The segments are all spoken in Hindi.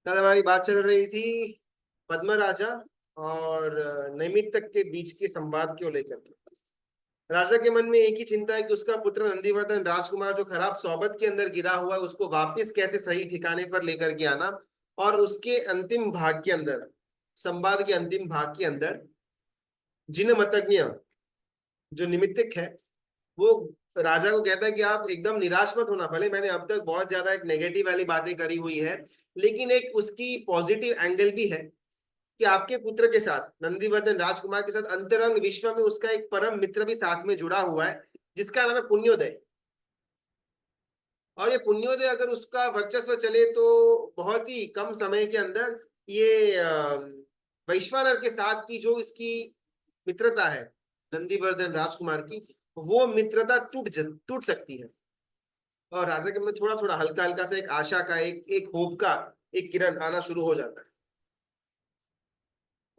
कल हमारी बात चल रही थी पद्म राजा और नैमित्तिक के बीच के संवाद को लेकर के। राजा के मन में एक ही चिंता है कि उसका पुत्र नंदीवर्धन राजकुमार जो खराब सोबत के अंदर गिरा हुआ है उसको वापस कैसे सही ठिकाने पर लेकर के आना। और उसके अंतिम भाग के अंदर, संवाद के अंतिम भाग के अंदर, जिन मतज्ञ जो निमित्तिक है वो राजा को कहता है कि आप एकदम निराश मत होना। भले मैंने अब तक बहुत ज्यादा एक नेगेटिव वाली बातें करी हुई है, लेकिन एक उसकी पॉजिटिव एंगल भी है कि आपके पुत्र के साथ, नंदीवर्धन राजकुमार के साथ अंतरंग विश्व में उसका एक परम मित्र भी साथ में जुड़ा हुआ है जिसका नाम है पुण्योदय। और ये पुण्योदय अगर उसका वर्चस्व चले तो बहुत ही कम समय के अंदर ये वैश्वानर के साथ की जो इसकी मित्रता है नंदीवर्धन राजकुमार की, वो मित्रता टूट सकती है। और राजा के में थोड़ा थोड़ा हल्का हल्का सा एक आशा का, एक होप का एक किरण आना शुरू हो जाता है।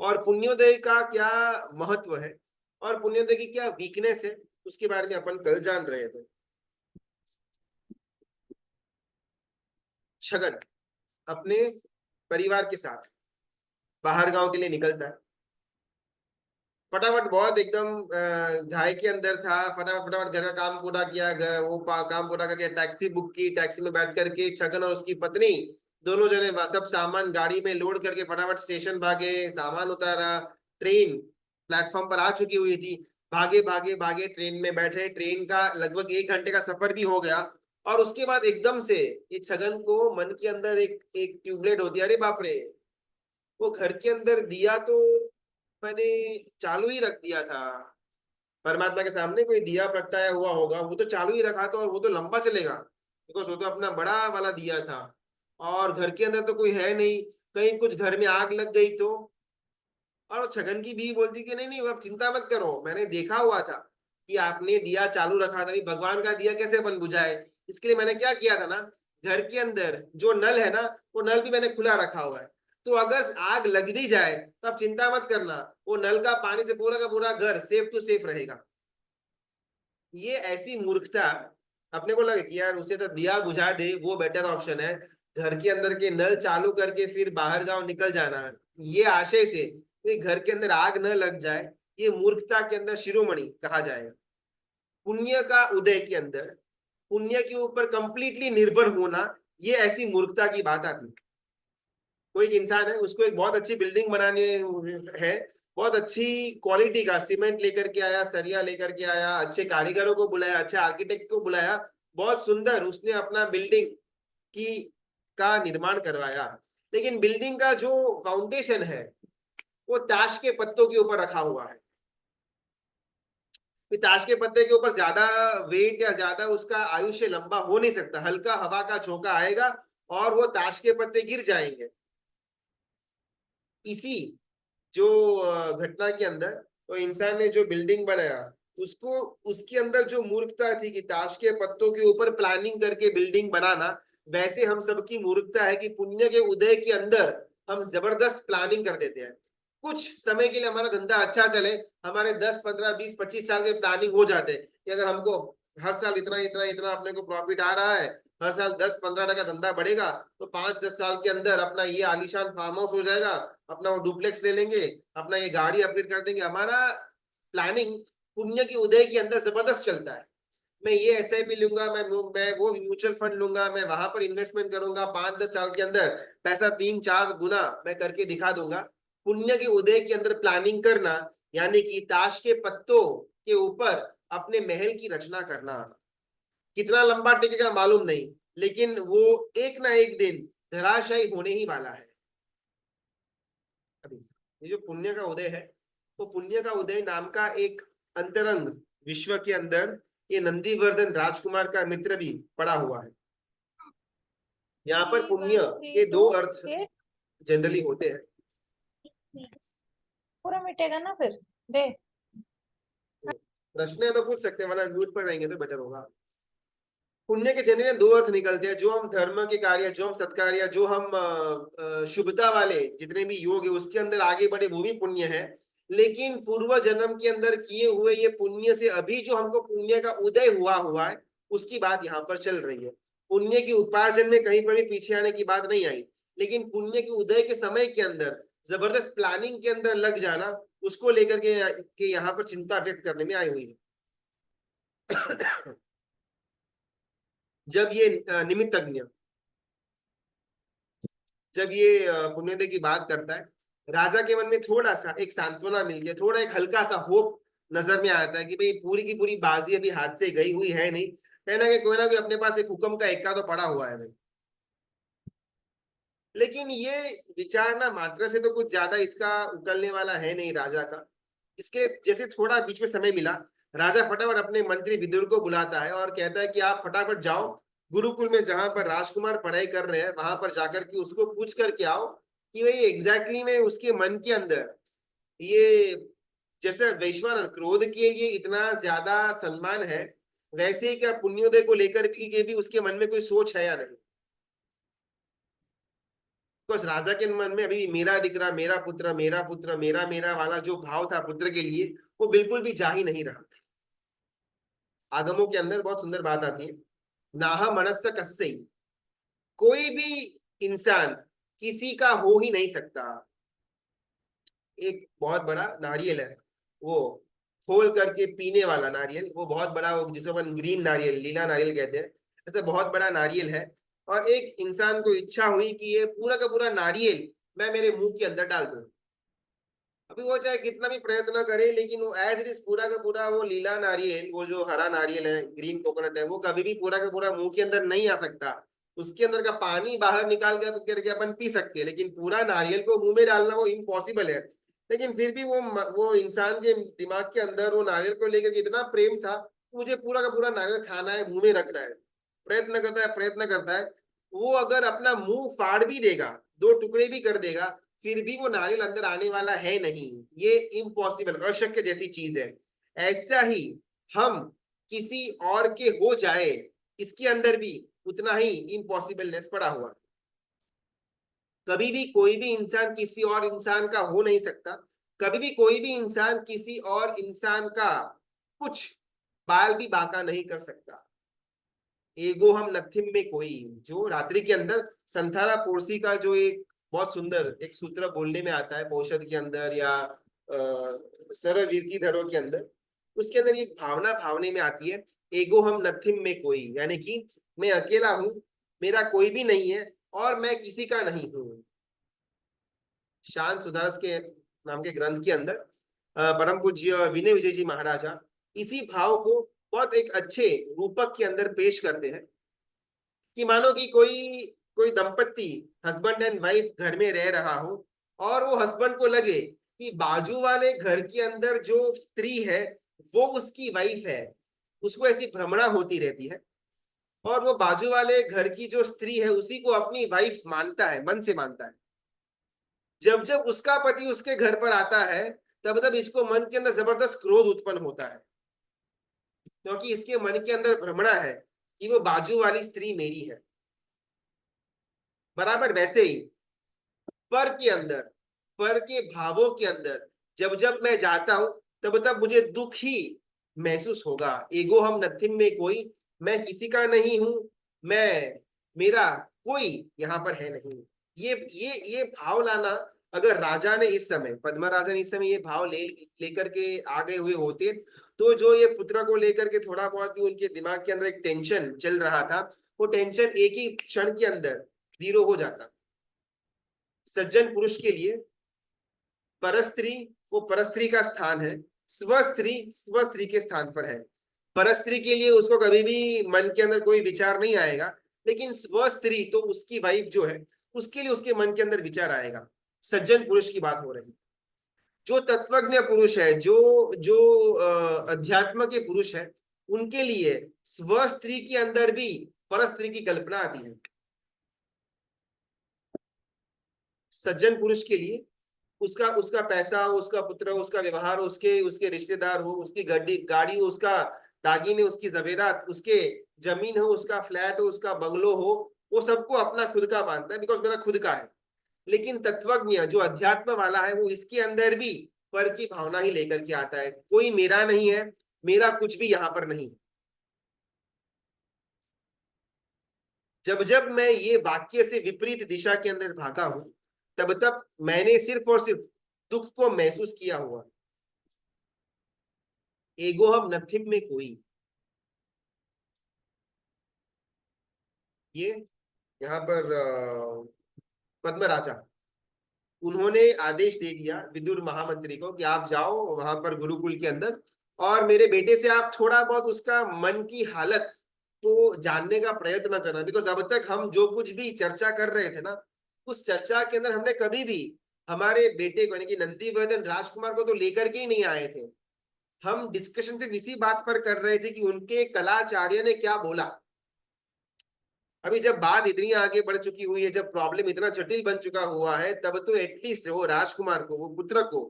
और पुण्योदय का क्या महत्व है और पुण्योदय की क्या वीकनेस है उसके बारे में अपन कल जान रहे थे। छगन अपने परिवार के साथ बाहर गांव के लिए निकलता है। फटाफट बहुत एकदम घाय के अंदर था, फटाफट फटाफट घर का काम पूरा किया, काम पूरा करके टैक्सी बुक की। टैक्सी में बैठ करके छगन और उसकी पत्नी दोनों जने सब सामान गाड़ी में लोड करके फटाफट स्टेशन भागे, सामान उतारा। ट्रेन प्लेटफॉर्म पर आ चुकी हुई थी। भागे भागे भागे ट्रेन में बैठे, ट्रेन का लगभग 1 घंटे का सफर भी हो गया। और उसके बाद एकदम से ये छगन को मन के अंदर एक एक ट्यूबलाइट होती है, अरे बाप रे, वो घर के अंदर दिया तो मैंने चालू ही रख दिया था। परमात्मा के सामने कोई दिया प्रगटाया हुआ होगा, वो तो चालू ही रखा था और वो तो लंबा चलेगा बिकॉज वो तो अपना बड़ा वाला दिया था। और घर के अंदर तो कोई है नहीं, कहीं कुछ घर में आग लग गई तो। और छगन की बीवी बोलती कि नहीं नहीं आप चिंता मत करो, मैंने देखा हुआ था कि आपने दिया चालू रखा था, भगवान का दिया कैसे अपन बुझाए। इसके लिए मैंने क्या किया था ना, घर के अंदर जो नल है ना, वो नल भी मैंने खुला रखा हुआ है। तो अगर आग लग भी जाए तो आप चिंता मत करना, वो नल का पानी से पूरा का पूरा घर सेफ टू सेफ रहेगा। ये ऐसी मूर्खता, अपने को लगे कि यार उसे तो दिया बुझा दे वो बेटर ऑप्शन है, घर के अंदर के नल चालू करके फिर बाहर गांव निकल जाना, ये आशय से कि घर के अंदर आग न लग जाए, ये मूर्खता के अंदर शिरोमणि कहा जाएगा। पुण्य का उदय के अंदर पुण्य के ऊपर कंप्लीटली निर्भर होना, ये ऐसी मूर्खता की बात आती है। कोई एक इंसान है, उसको एक बहुत अच्छी बिल्डिंग बनानी है, बहुत अच्छी क्वालिटी का सीमेंट लेकर के आया, सरिया लेकर के आया, अच्छे कारीगरों को बुलाया, अच्छे आर्किटेक्ट को बुलाया, बहुत सुंदर उसने अपना बिल्डिंग की का निर्माण करवाया। लेकिन बिल्डिंग का जो फाउंडेशन है वो ताश के पत्तों के ऊपर रखा हुआ है। ताश के पत्ते के ऊपर ज्यादा वेट या ज्यादा उसका आयुष्य लंबा हो नहीं सकता, हल्का हवा का झोंका आएगा और वो ताश के पत्ते गिर जाएंगे। इसी जो घटना के अंदर तो इंसान ने जो बिल्डिंग बनाया, उसको उसके अंदर जो मूर्खता थी कि ताश के पत्तों के ऊपर प्लानिंग करके बिल्डिंग बनाना, वैसे हम सबकी मूर्खता है कि पुण्य के उदय के अंदर हम जबरदस्त प्लानिंग कर देते हैं। कुछ समय के लिए हमारा धंधा अच्छा चले, हमारे 10 15 20 25 साल के प्लानिंग हो जाते हैं कि अगर हमको हर साल इतना इतना इतना अपने को प्रॉफिट आ रहा है, हर साल 10 15 टका धंधा बढ़ेगा, तो 5 10 साल के अंदर अपना ये आलीशान फार्म हाउस हो जाएगा, अपना वो डुप्लेक्स ले लेंगे, अपना ये गाड़ी अपग्रेड कर देंगे। हमारा प्लानिंग पुण्य के उदय के अंदर जबरदस्त चलता है। मैं ये SIP लूंगा, मैं वो म्यूचुअल फंड लूंगा, मैं वहां पर इन्वेस्टमेंट करूंगा, 5 10 साल के अंदर पैसा 3 4 गुना मैं करके दिखा दूंगा। पुण्य के उदय के अंदर प्लानिंग करना यानी कि ताश के पत्तों के ऊपर अपने महल की रचना करना, कितना लंबा टिकेगा मालूम नहीं, लेकिन वो एक ना एक दिन धराशायी होने ही वाला है। अभी ये जो पुण्य का उदय है, वो पुण्य का उदय नाम का एक अंतरंग विश्व के अंदर ये नंदीवर्धन राजकुमार का मित्र भी पड़ा हुआ है। यहाँ पर 3 पुण्य 1 3 के 2 दो अर्थ 8 जनरली होते हैं। पूरा मिटेगा ना फिर दे। प्रश्न है तो पूछ सकते हैं, वरना म्यूट पर रहेंगे तो बेटर होगा। पुण्य के जनरली दो अर्थ निकलते हैं, जो हम धर्म के कार्य, जो हम सत्कार्य, जो हम शुभता वाले जितने भी योग है उसके अंदर आगे बढ़े, वो भी पुण्य है। लेकिन पूर्व जन्म के अंदर किए हुए ये पुण्य से अभी जो हमको पुण्य का उदय हुआ हुआ है, उसकी बात यहाँ पर चल रही है। पुण्य की उपार्जन में कहीं पर भी पीछे आने की बात नहीं आई। लेकिन पुण्य के उदय के समय के अंदर जबरदस्त प्लानिंग के अंदर लग जाना, उसको लेकर के यहाँ पर चिंता व्यक्त करने में आई हुई है। जब ये निमित्तज्ञ जब ये पुण्योदय की बात करता है, राजा के मन में थोड़ा सा एक सांत्वना मिल गया, थोड़ा एक हल्का सा होप नजर में आता है कि भाई पूरी की पूरी बाजी अभी हाथ से गई हुई है नहीं, कहीं ना कोई अपने पास एक हुक्म का इक्का तो पड़ा हुआ है भाई। लेकिन ये विचारना मात्र से तो कुछ ज्यादा इसका उकलने वाला है नहीं राजा का। इसके जैसे थोड़ा बीच में समय मिला, राजा फटाफट अपने मंत्री विदुर को बुलाता है और कहता है कि आप फटाफट जाओ गुरुकुल में जहां पर राजकुमार पढ़ाई कर रहे हैं, वहां पर जाकर के उसको पूछ करके आओ कि भाई एग्जैक्टली में उसके मन के अंदर ये, जैसे वैश्वानर क्रोध के लिए इतना ज्यादा सम्मान है, वैसे ही क्या पुण्योदय को लेकर के भी उसके मन में कोई सोच है या नहीं। बस राजा के मन में अभी मेरा दिकरा, मेरा पुत्र, मेरा पुत्र, मेरा मेरा वाला जो भाव था पुत्र के लिए, वो बिल्कुल भी जा ही नहीं रहा था। आगमों के अंदर बहुत सुंदर बात आती है, नाह मनस्य कस्यै, कोई भी इंसान किसी का हो ही नहीं सकता। एक बहुत बड़ा नारियल है, वो खोल करके पीने वाला नारियल, वो बहुत बड़ा, वो जिसे अपन ग्रीन नारियल, लीला नारियल कहते हैं, ऐसा बहुत बड़ा नारियल है। और एक इंसान को इच्छा हुई कि ये पूरा का पूरा नारियल मैं मेरे मुंह के अंदर डाल दूं। अभी वो चाहे कितना भी प्रयत्न करे, लेकिन वो एज इट इज पूरा का पूरा वो लीला नारियल, वो जो हरा नारियल है, ग्रीन कोकोनट है, वो कभी भी पूरा का पूरा मुंह के अंदर नहीं आ सकता। उसके अंदर का पानी बाहर निकाल करके अपन पी सकते हैं, लेकिन पूरा नारियल को मुंह में डालना वो इम्पॉसिबल है। लेकिन फिर भी वो इंसान के दिमाग के अंदर वो नारियल को लेकर इतना प्रेम था, मुझे पूरा का पूरा नारियल खाना है, मुंह में रखना है। प्रयत्न करता है, प्रयत्न करता है। वो अगर अपना मुंह फाड़ भी देगा, दो टुकड़े भी कर देगा, फिर भी वो नारियल अंदर आने वाला है नहीं। ये इम्पॉसिबल, अशक्य जैसी चीज है। ऐसा ही हम किसी और के हो जाए, इसके अंदर भी उतना ही इम्पॉसिबलनेस पड़ा हुआ है। कभी भी कोई भी इंसान किसी और इंसान का हो नहीं सकता। कभी भी कोई भी इंसान किसी और इंसान का कुछ बाल भी बांका नहीं कर सकता। एगो हम नथिम में कोई, जो रात्रि के अंदर संथारा पोरसी का जो एक बहुत सुंदर एक सूत्र बोलने में आता है, पौषध के अंदर या सरवीरती धरो के अंदर, उसके अंदर एक भावना भावने में आती है, एगो हम नथिम में कोई, यानी कि मैं अकेला हूं, मेरा कोई भी नहीं है और मैं किसी का नहीं हूं। शांत सुधारस के नाम के ग्रंथ के अंदर परम पूज्य विनय विजय जी महाराजा इसी भाव को बहुत एक अच्छे रूपक के अंदर पेश करते हैं कि मानो कि कोई कोई दंपत्ति, हस्बैंड एंड वाइफ घर में रह रहा हो, और वो हस्बैंड को लगे कि बाजू वाले घर के अंदर जो स्त्री है वो उसकी वाइफ है, उसको ऐसी भ्रमणा होती रहती है, और वो बाजू वाले घर की जो स्त्री है उसी को अपनी वाइफ मानता है, मन से मानता है। जब जब उसका पति उसके घर पर आता है, तब तब इसको मन के अंदर जबरदस्त क्रोध उत्पन्न होता है, क्योंकि इसके मन के अंदर भ्रमणा है कि वो बाजू वाली स्त्री मेरी है। बराबर वैसे ही पर के अंदर, पर के भावों के अंदर जब जब मैं जाता हूं, तब तब मुझे दुख ही महसूस होगा। एगो हम नथिंग में कोई, मैं किसी का नहीं हूं, मैं, मेरा कोई यहाँ पर है नहीं। ये भाव लाना, अगर राजा ने इस समय, पद्मा राजा ने इस समय ये भाव लेकर के आ गए हुए होते, तो जो ये पुत्र को लेकर के थोड़ा बहुत भी उनके दिमाग के अंदर एक टेंशन चल रहा था, वो टेंशन एक ही क्षण के अंदर जीरो हो जाता। सज्जन पुरुष के लिए परस्त्री, वो परस्त्री का स्थान है, स्वस्त्री स्वस्त्री के स्थान पर है। परस्त्री के लिए उसको कभी भी मन के अंदर कोई विचार नहीं आएगा, लेकिन स्वस्त्री तो उसकी वाइफ जो है, उसके लिए उसके मन के अंदर विचार आएगा। सज्जन पुरुष की बात हो रही है। जो तत्वज्ञ पुरुष है, जो जो अध्यात्म के पुरुष है, उनके लिए स्वस्त्री के अंदर भी परस्त्री की कल्पना आती है। सज्जन पुरुष के लिए उसका उसका पैसा, उसका पुत्र, उसका व्यवहार, उसके उसके रिश्तेदार हो, उसकी गाड़ी गाड़ी हो, उसका दागिने, उसकी जवेरात, उसके जमीन हो, उसका फ्लैट हो, उसका बंगलो हो, वो सबको अपना खुद का मानता है, बिकॉज मेरा खुद का है। लेकिन तत्वज्ञ जो अध्यात्म वाला है, वो इसके अंदर भी पर की भावना ही लेकर के आता है, कोई मेरा नहीं है, मेरा कुछ भी यहाँ पर नहीं। जब जब मैं ये वाक्य से विपरीत दिशा के अंदर भागा हूं, तब तब मैंने सिर्फ और सिर्फ दुख को महसूस किया हुआ। एगो हम नथिंग में कोई। ये यहाँ पर पद्म राजा, उन्होंने आदेश दे दिया विदुर महामंत्री को कि आप जाओ वहां पर गुरुकुल के अंदर, और मेरे बेटे से आप थोड़ा बहुत उसका मन की हालत को जानने का प्रयत्न करना। बिकॉज अब तक हम जो कुछ भी चर्चा कर रहे थे ना, उस चर्चा के अंदर हमने कभी भी हमारे बेटे को यानी कि नंदीवर्धन राजकुमार को तो लेकर के ही नहीं आए थे। हम डिस्कशन सिर्फ इसी बात पर कर रहे थे कि उनके कलाचार्य ने क्या बोला। अभी जब बात इतनी आगे बढ़ चुकी हुई है, जब प्रॉब्लम इतना जटिल बन चुका हुआ है, तब तो एटलीस्ट वो राजकुमार को, वो पुत्र को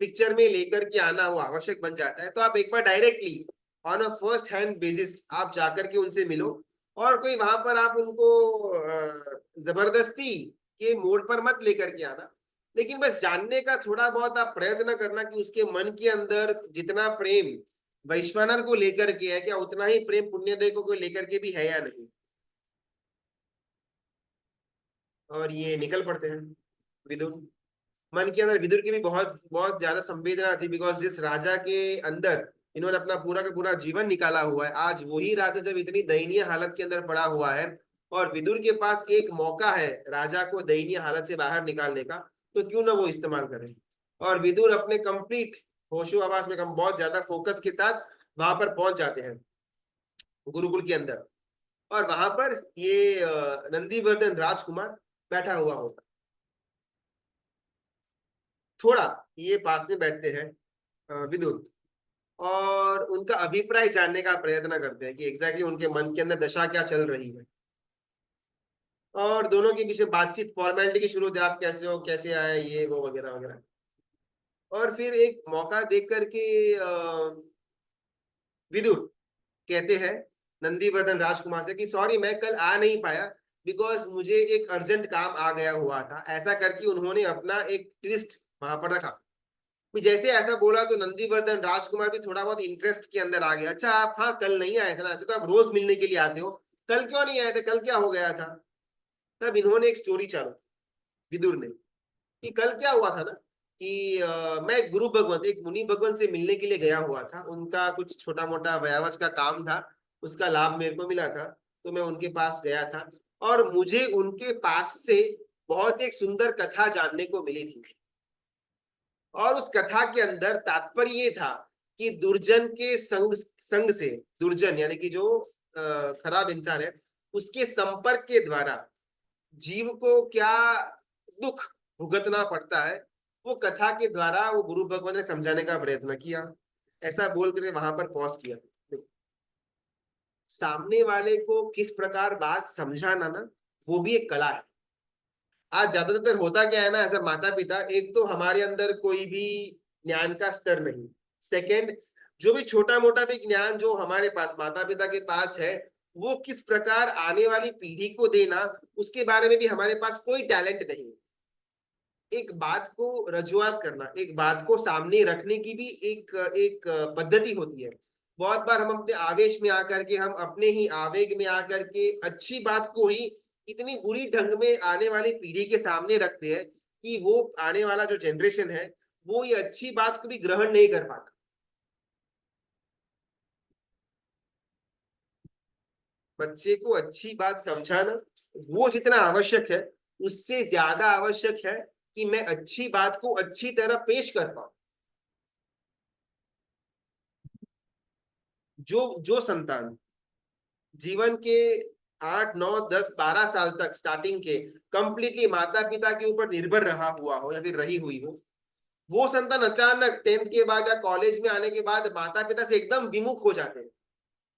पिक्चर में लेकर के आना वो आवश्यक बन जाता है। तो आप एक बार directly on a first hand basis आप जाकर के उनसे मिलो, और कोई वहां पर आप उनको जबरदस्ती के मोड पर मत लेकर के आना, लेकिन बस जानने का थोड़ा बहुत आप प्रयत्न करना कि उसके मन के अंदर जितना प्रेम वैश्वानर को लेकर के है, क्या उतना ही प्रेम पुण्यदेव को लेकर के भी है या नहीं। और ये निकल पड़ते हैं विदुर। मन के अंदर विदुर की भी बहुत बहुत ज्यादा संवेदना थी, बिकॉज जिस राजा के अंदर इन्होंने अपना पूरा का पूरा जीवन निकाला हुआ है, आज वही राजा जब इतनी दयनीय हालत के अंदर पड़ा हुआ है, और विदुर के पास एक मौका है राजा को दयनीय हालत से बाहर निकालने का, तो क्यों ना वो इस्तेमाल करें। और विदुर अपने कंप्लीट होशो आवास में, कम बहुत ज्यादा फोकस के साथ वहां पर पहुंच जाते हैं गुरुकुल के अंदर। और वहां पर ये नंदीवर्धन राजकुमार बैठा हुआ होता। थोड़ा ये पास में बैठते हैं विदुर, और उनका अभिप्राय जानने का प्रयत्न करते हैं कि एग्जैक्टली उनके मन के अंदर दशा क्या चल रही है। और दोनों के बीच में बातचीत फॉर्मेलिटी की शुरू होती है, आप कैसे हो, कैसे आए, ये वो वगैरह वगैरह। और फिर एक मौका देख करके विदुर कहते हैं नंदीवर्धन राजकुमार से कि सॉरी मैं कल आ नहीं पाया, बिकॉज मुझे एक अर्जेंट काम आ गया हुआ था। ऐसा करके उन्होंने अपना एक ट्विस्ट वहां पर रखा। फिर जैसे ऐसा बोला तो नंदीवर्धन राजकुमार भी थोड़ा बहुत इंटरेस्ट के अंदर आ गया। अच्छा आप हाँ कल नहीं आए थे ना, ऐसे तो आप रोज मिलने के लिए आते हो, कल क्यों नहीं आए थे, कल क्या हो गया था। तब इन्होंने एक स्टोरी चालू विदुर ने, कि कल क्या हुआ था ना कि मैं गुरु भगवंत एक मुनि भगवंत से मिलने के लिए गया हुआ था। उनका कुछ छोटा मोटा व्यावच का काम था, उसका लाभ मेरे को मिला था, तो मैं उनके पास गया था। और मुझे उनके पास से बहुत एक सुंदर कथा जानने को मिली थी। और उस कथा के अंदर तात्पर्य ये था कि दुर्जन के संग संग से, दुर्जन यानी कि जो खराब इंसान है, उसके संपर्क के द्वारा जीव को क्या दुख भुगतना पड़ता है, वो कथा के द्वारा वो गुरु भगवान ने समझाने का प्रयत्न किया। ऐसा बोल कर वहां पर पॉज किया। सामने वाले को किस प्रकार बात समझाना ना, वो भी एक कला है। आज ज्यादातर होता क्या है ना, ऐसा माता पिता, एक तो हमारे अंदर कोई भी ज्ञान का स्तर नहीं, सेकंड जो भी छोटा मोटा भी ज्ञान जो हमारे पास माता पिता के पास है, वो किस प्रकार आने वाली पीढ़ी को देना, उसके बारे में भी हमारे पास कोई टैलेंट नहीं। एक बात को रजुआत करना, एक बात को सामने रखने की भी एक एक पद्धति होती है। बहुत बार हम अपने आवेश में आकर के, हम अपने ही आवेग में आकर के अच्छी बात को ही इतनी बुरी ढंग में आने वाली पीढ़ी के सामने रखते हैं कि वो आने वाला जो जनरेशन है, वो ये अच्छी बात को भी ग्रहण नहीं कर पाता। बच्चे को अच्छी बात समझाना वो जितना आवश्यक है, उससे ज्यादा आवश्यक है कि मैं अच्छी बात को अच्छी तरह पेश कर पाऊं। जो जो संतान जीवन के 8 9 10 12 साल तक स्टार्टिंग के कंप्लीटली माता पिता के ऊपर निर्भर रहा हुआ हो या फिर रही हुई हो, वो संतान अचानक 10th के बाद या कॉलेज में आने के बाद माता पिता से एकदम विमुख हो जाते हैं।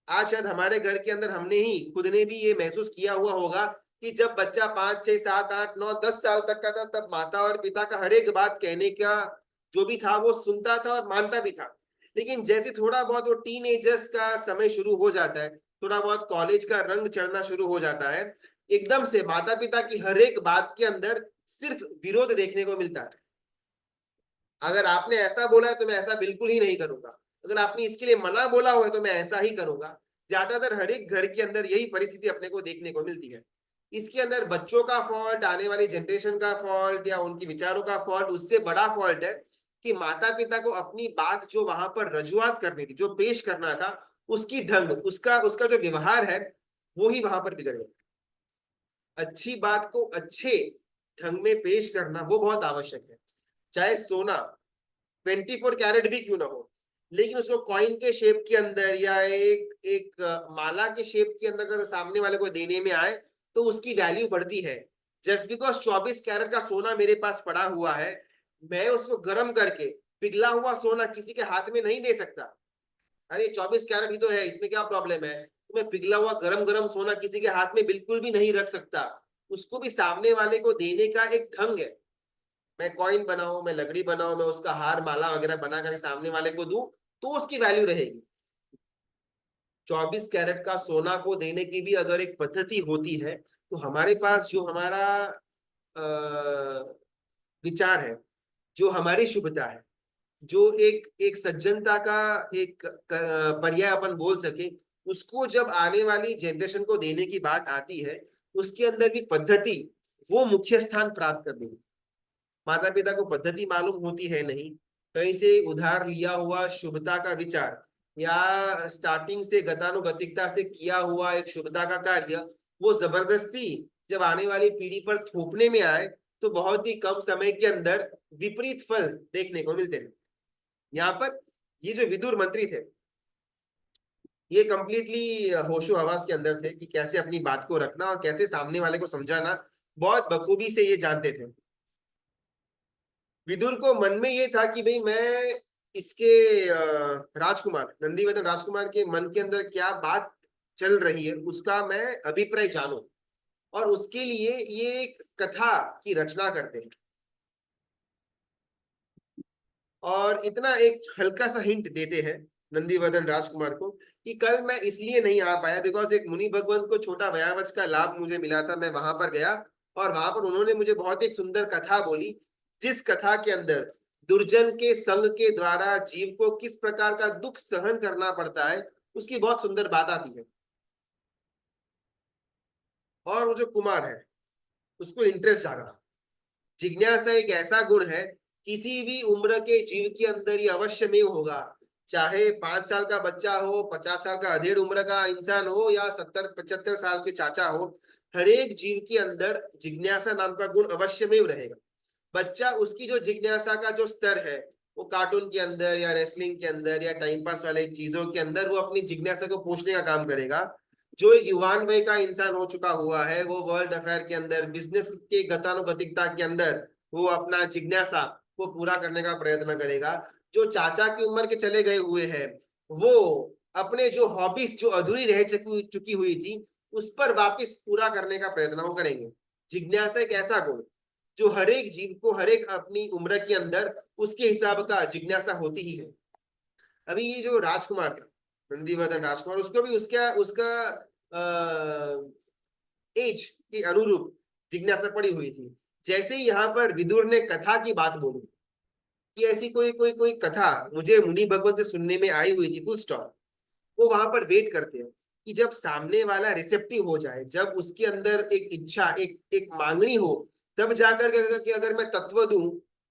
आज शायद हमारे घर के अंदर हमने ही खुद ने भी ये महसूस किया हुआ होगा कि जब बच्चा 5 6 7 8 9 10 साल तक का था, तब माता और पिता का हर एक बात कहने का जो भी था वो सुनता था और मानता भी था। लेकिन जैसे थोड़ा बहुत वो टीनेजर्स का समय शुरू हो जाता है, थोड़ा बहुत कॉलेज का रंग चढ़ना शुरू हो जाता है, एकदम से माता पिता की हर एक बात के अंदर सिर्फ विरोध देखने को मिलता है। अगर आपने ऐसा बोला है तो मैं ऐसा बिल्कुल ही नहीं करूंगा, अगर आपने इसके लिए मना बोला हुआ है तो मैं ऐसा ही करूंगा। ज्यादातर हर एक घर के अंदर यही परिस्थिति अपने को देखने को मिलती है। इसके अंदर बच्चों का फॉल्ट, आने वाली जनरेशन का फॉल्ट या उनके विचारों का फॉल्ट, उससे बड़ा फॉल्ट है कि माता पिता को अपनी बात जो वहां पर रजुआत करनी थी, जो पेश करना था, उसकी ढंग, उसका उसका जो व्यवहार है, वो ही वहां पर बिगड़ गया। अच्छी बात को अच्छे ढंग में पेश करना वो बहुत आवश्यक है। चाहे सोना 24 कैरेट भी क्यों ना हो, लेकिन उसको कॉइन के शेप के अंदर या एक एक माला के शेप के अंदर अगर सामने वाले को देने में आए तो उसकी वैल्यू बढ़ती है। जस्ट बिकॉज 24 कैरेट का सोना मेरे पास पड़ा हुआ है, मैं उसको गर्म करके पिघला हुआ सोना किसी के हाथ में नहीं दे सकता। अरे 24 कैरेट ही तो है, इसमें क्या प्रॉब्लम है? तो मैं पिघला हुआ गरम गरम सोना किसी के हाथ में बिल्कुल भी नहीं रख सकता। उसको भी सामने वाले को देने का एक ढंग है। मैं कॉइन बनाऊं, मैं लकड़ी बनाऊं, मैं उसका हार माला वगैरह बना कर सामने वाले को दूं, तो उसकी वैल्यू रहेगी। 24 कैरेट का सोना को देने की भी अगर एक पद्धति होती है, तो हमारे पास जो हमारा विचार है, जो हमारी शुभता है, जो एक एक सज्जनता का एक पर्याय अपन बोल सके, उसको जब आने वाली जनरेशन को देने की बात आती है, उसके अंदर भी पद्धति वो मुख्य स्थान प्राप्त कर देगी। माता पिता को पद्धति मालूम होती है नहीं, कहीं से उधार लिया हुआ शुभता का विचार या स्टार्टिंग से गतानुगतिकता से किया हुआ एक शुभता का कार्य, वो जबरदस्ती जब आने वाली पीढ़ी पर थोपने में आए, तो बहुत ही कम समय के अंदर विपरीत फल देखने को मिलते हैं। यहाँ पर ये जो विदुर मंत्री थे, ये कंप्लीटली होशो हवास के अंदर थे कि कैसे अपनी बात को रखना और कैसे सामने वाले को समझाना, बहुत बखूबी से ये जानते थे। विदुर को मन में ये था कि भाई मैं इसके राजकुमार नंदीवर्धन राजकुमार के मन के अंदर क्या बात चल रही है उसका मैं अभिप्राय जानूं, और उसके लिए ये एक कथा की रचना करते हैं। और इतना एक हल्का सा हिंट देते हैं नंदीवर्धन राजकुमार को कि कल मैं इसलिए नहीं आ पाया बिकॉज एक मुनि भगवंत को छोटा वयावच का लाभ मुझे मिला था, मैं वहां पर गया और वहां पर उन्होंने मुझे बहुत एक सुंदर कथा बोली, जिस कथा के अंदर दुर्जन के संग के द्वारा जीव को किस प्रकार का दुख सहन करना पड़ता है, उसकी बहुत सुंदर बात आती है। और वो जो कुमार है, उसको इंटरेस्ट जागा। जिज्ञासा एक ऐसा गुण है, किसी भी उम्र के जीव के अंदर ये अवश्य में होगा। चाहे 5 साल का बच्चा हो, 50 साल का अधेड़ उम्र का इंसान हो, या 70-75 साल के चाचा हो, हर एक जीव के अंदर जिज्ञासा नाम का गुण अवश्य में रहेगा। बच्चा उसकी जो जिज्ञासा का जो स्तर है, वो कार्टून के अंदर या रेसलिंग के अंदर या टाइम पास वाले चीजों के अंदर वो अपनी जिज्ञासा को पोषने का काम करेगा। जो एक युवान वय का इंसान हो चुका हुआ है, वो वर्ल्ड अफेयर के अंदर, बिजनेस के गतानुगतिकता के अंदर वो अपना जिज्ञासा को पूरा करने का प्रयत्न करेगा। जो चाचा की उम्र के चले गए हुए हैं, वो अपने जो हॉबीज जो अधूरी रह चुकी हुई थी, उस पर वापस पूरा करने का प्रयत्न वो करेंगे। जिज्ञासा एक ऐसा गुण जो हर एक जीव को हर एक अपनी उम्र के अंदर उसके हिसाब का जिज्ञासा होती ही है। अभी ये जो राजकुमार था, नंदीवर्धन राजकुमार, उसको भी उसका उसका एज के अनुरूप जिज्ञासा पड़ी हुई थी। जैसे ही यहाँ पर विदुर ने कथा की बात बोली कि ऐसी कोई कोई कोई कथा मुझे मुनि भगवत से सुनने में आई हुई थी, फुल स्टॉप, वो वहां पर वेट करते हैं कि जब सामने वाला रिसेप्टिव हो जाए, जब उसके अंदर एक इच्छा, एक एक मांगनी हो, तब जाकर के अगर मैं तत्व दूं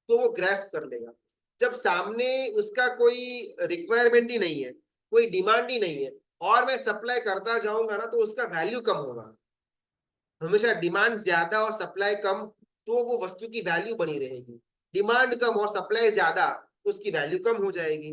तो वो ग्रैस्प कर लेगा। जब सामने उसका कोई रिक्वायरमेंट ही नहीं है, कोई डिमांड ही नहीं है, और मैं सप्लाई करता जाऊंगा ना, तो उसका वैल्यू कम होगा। हमेशा डिमांड ज्यादा और सप्लाई कम, तो वो वस्तु की वैल्यू बनी रहेगी। डिमांड कम और सप्लाई ज्यादा, तो उसकी वैल्यू कम हो जाएगी।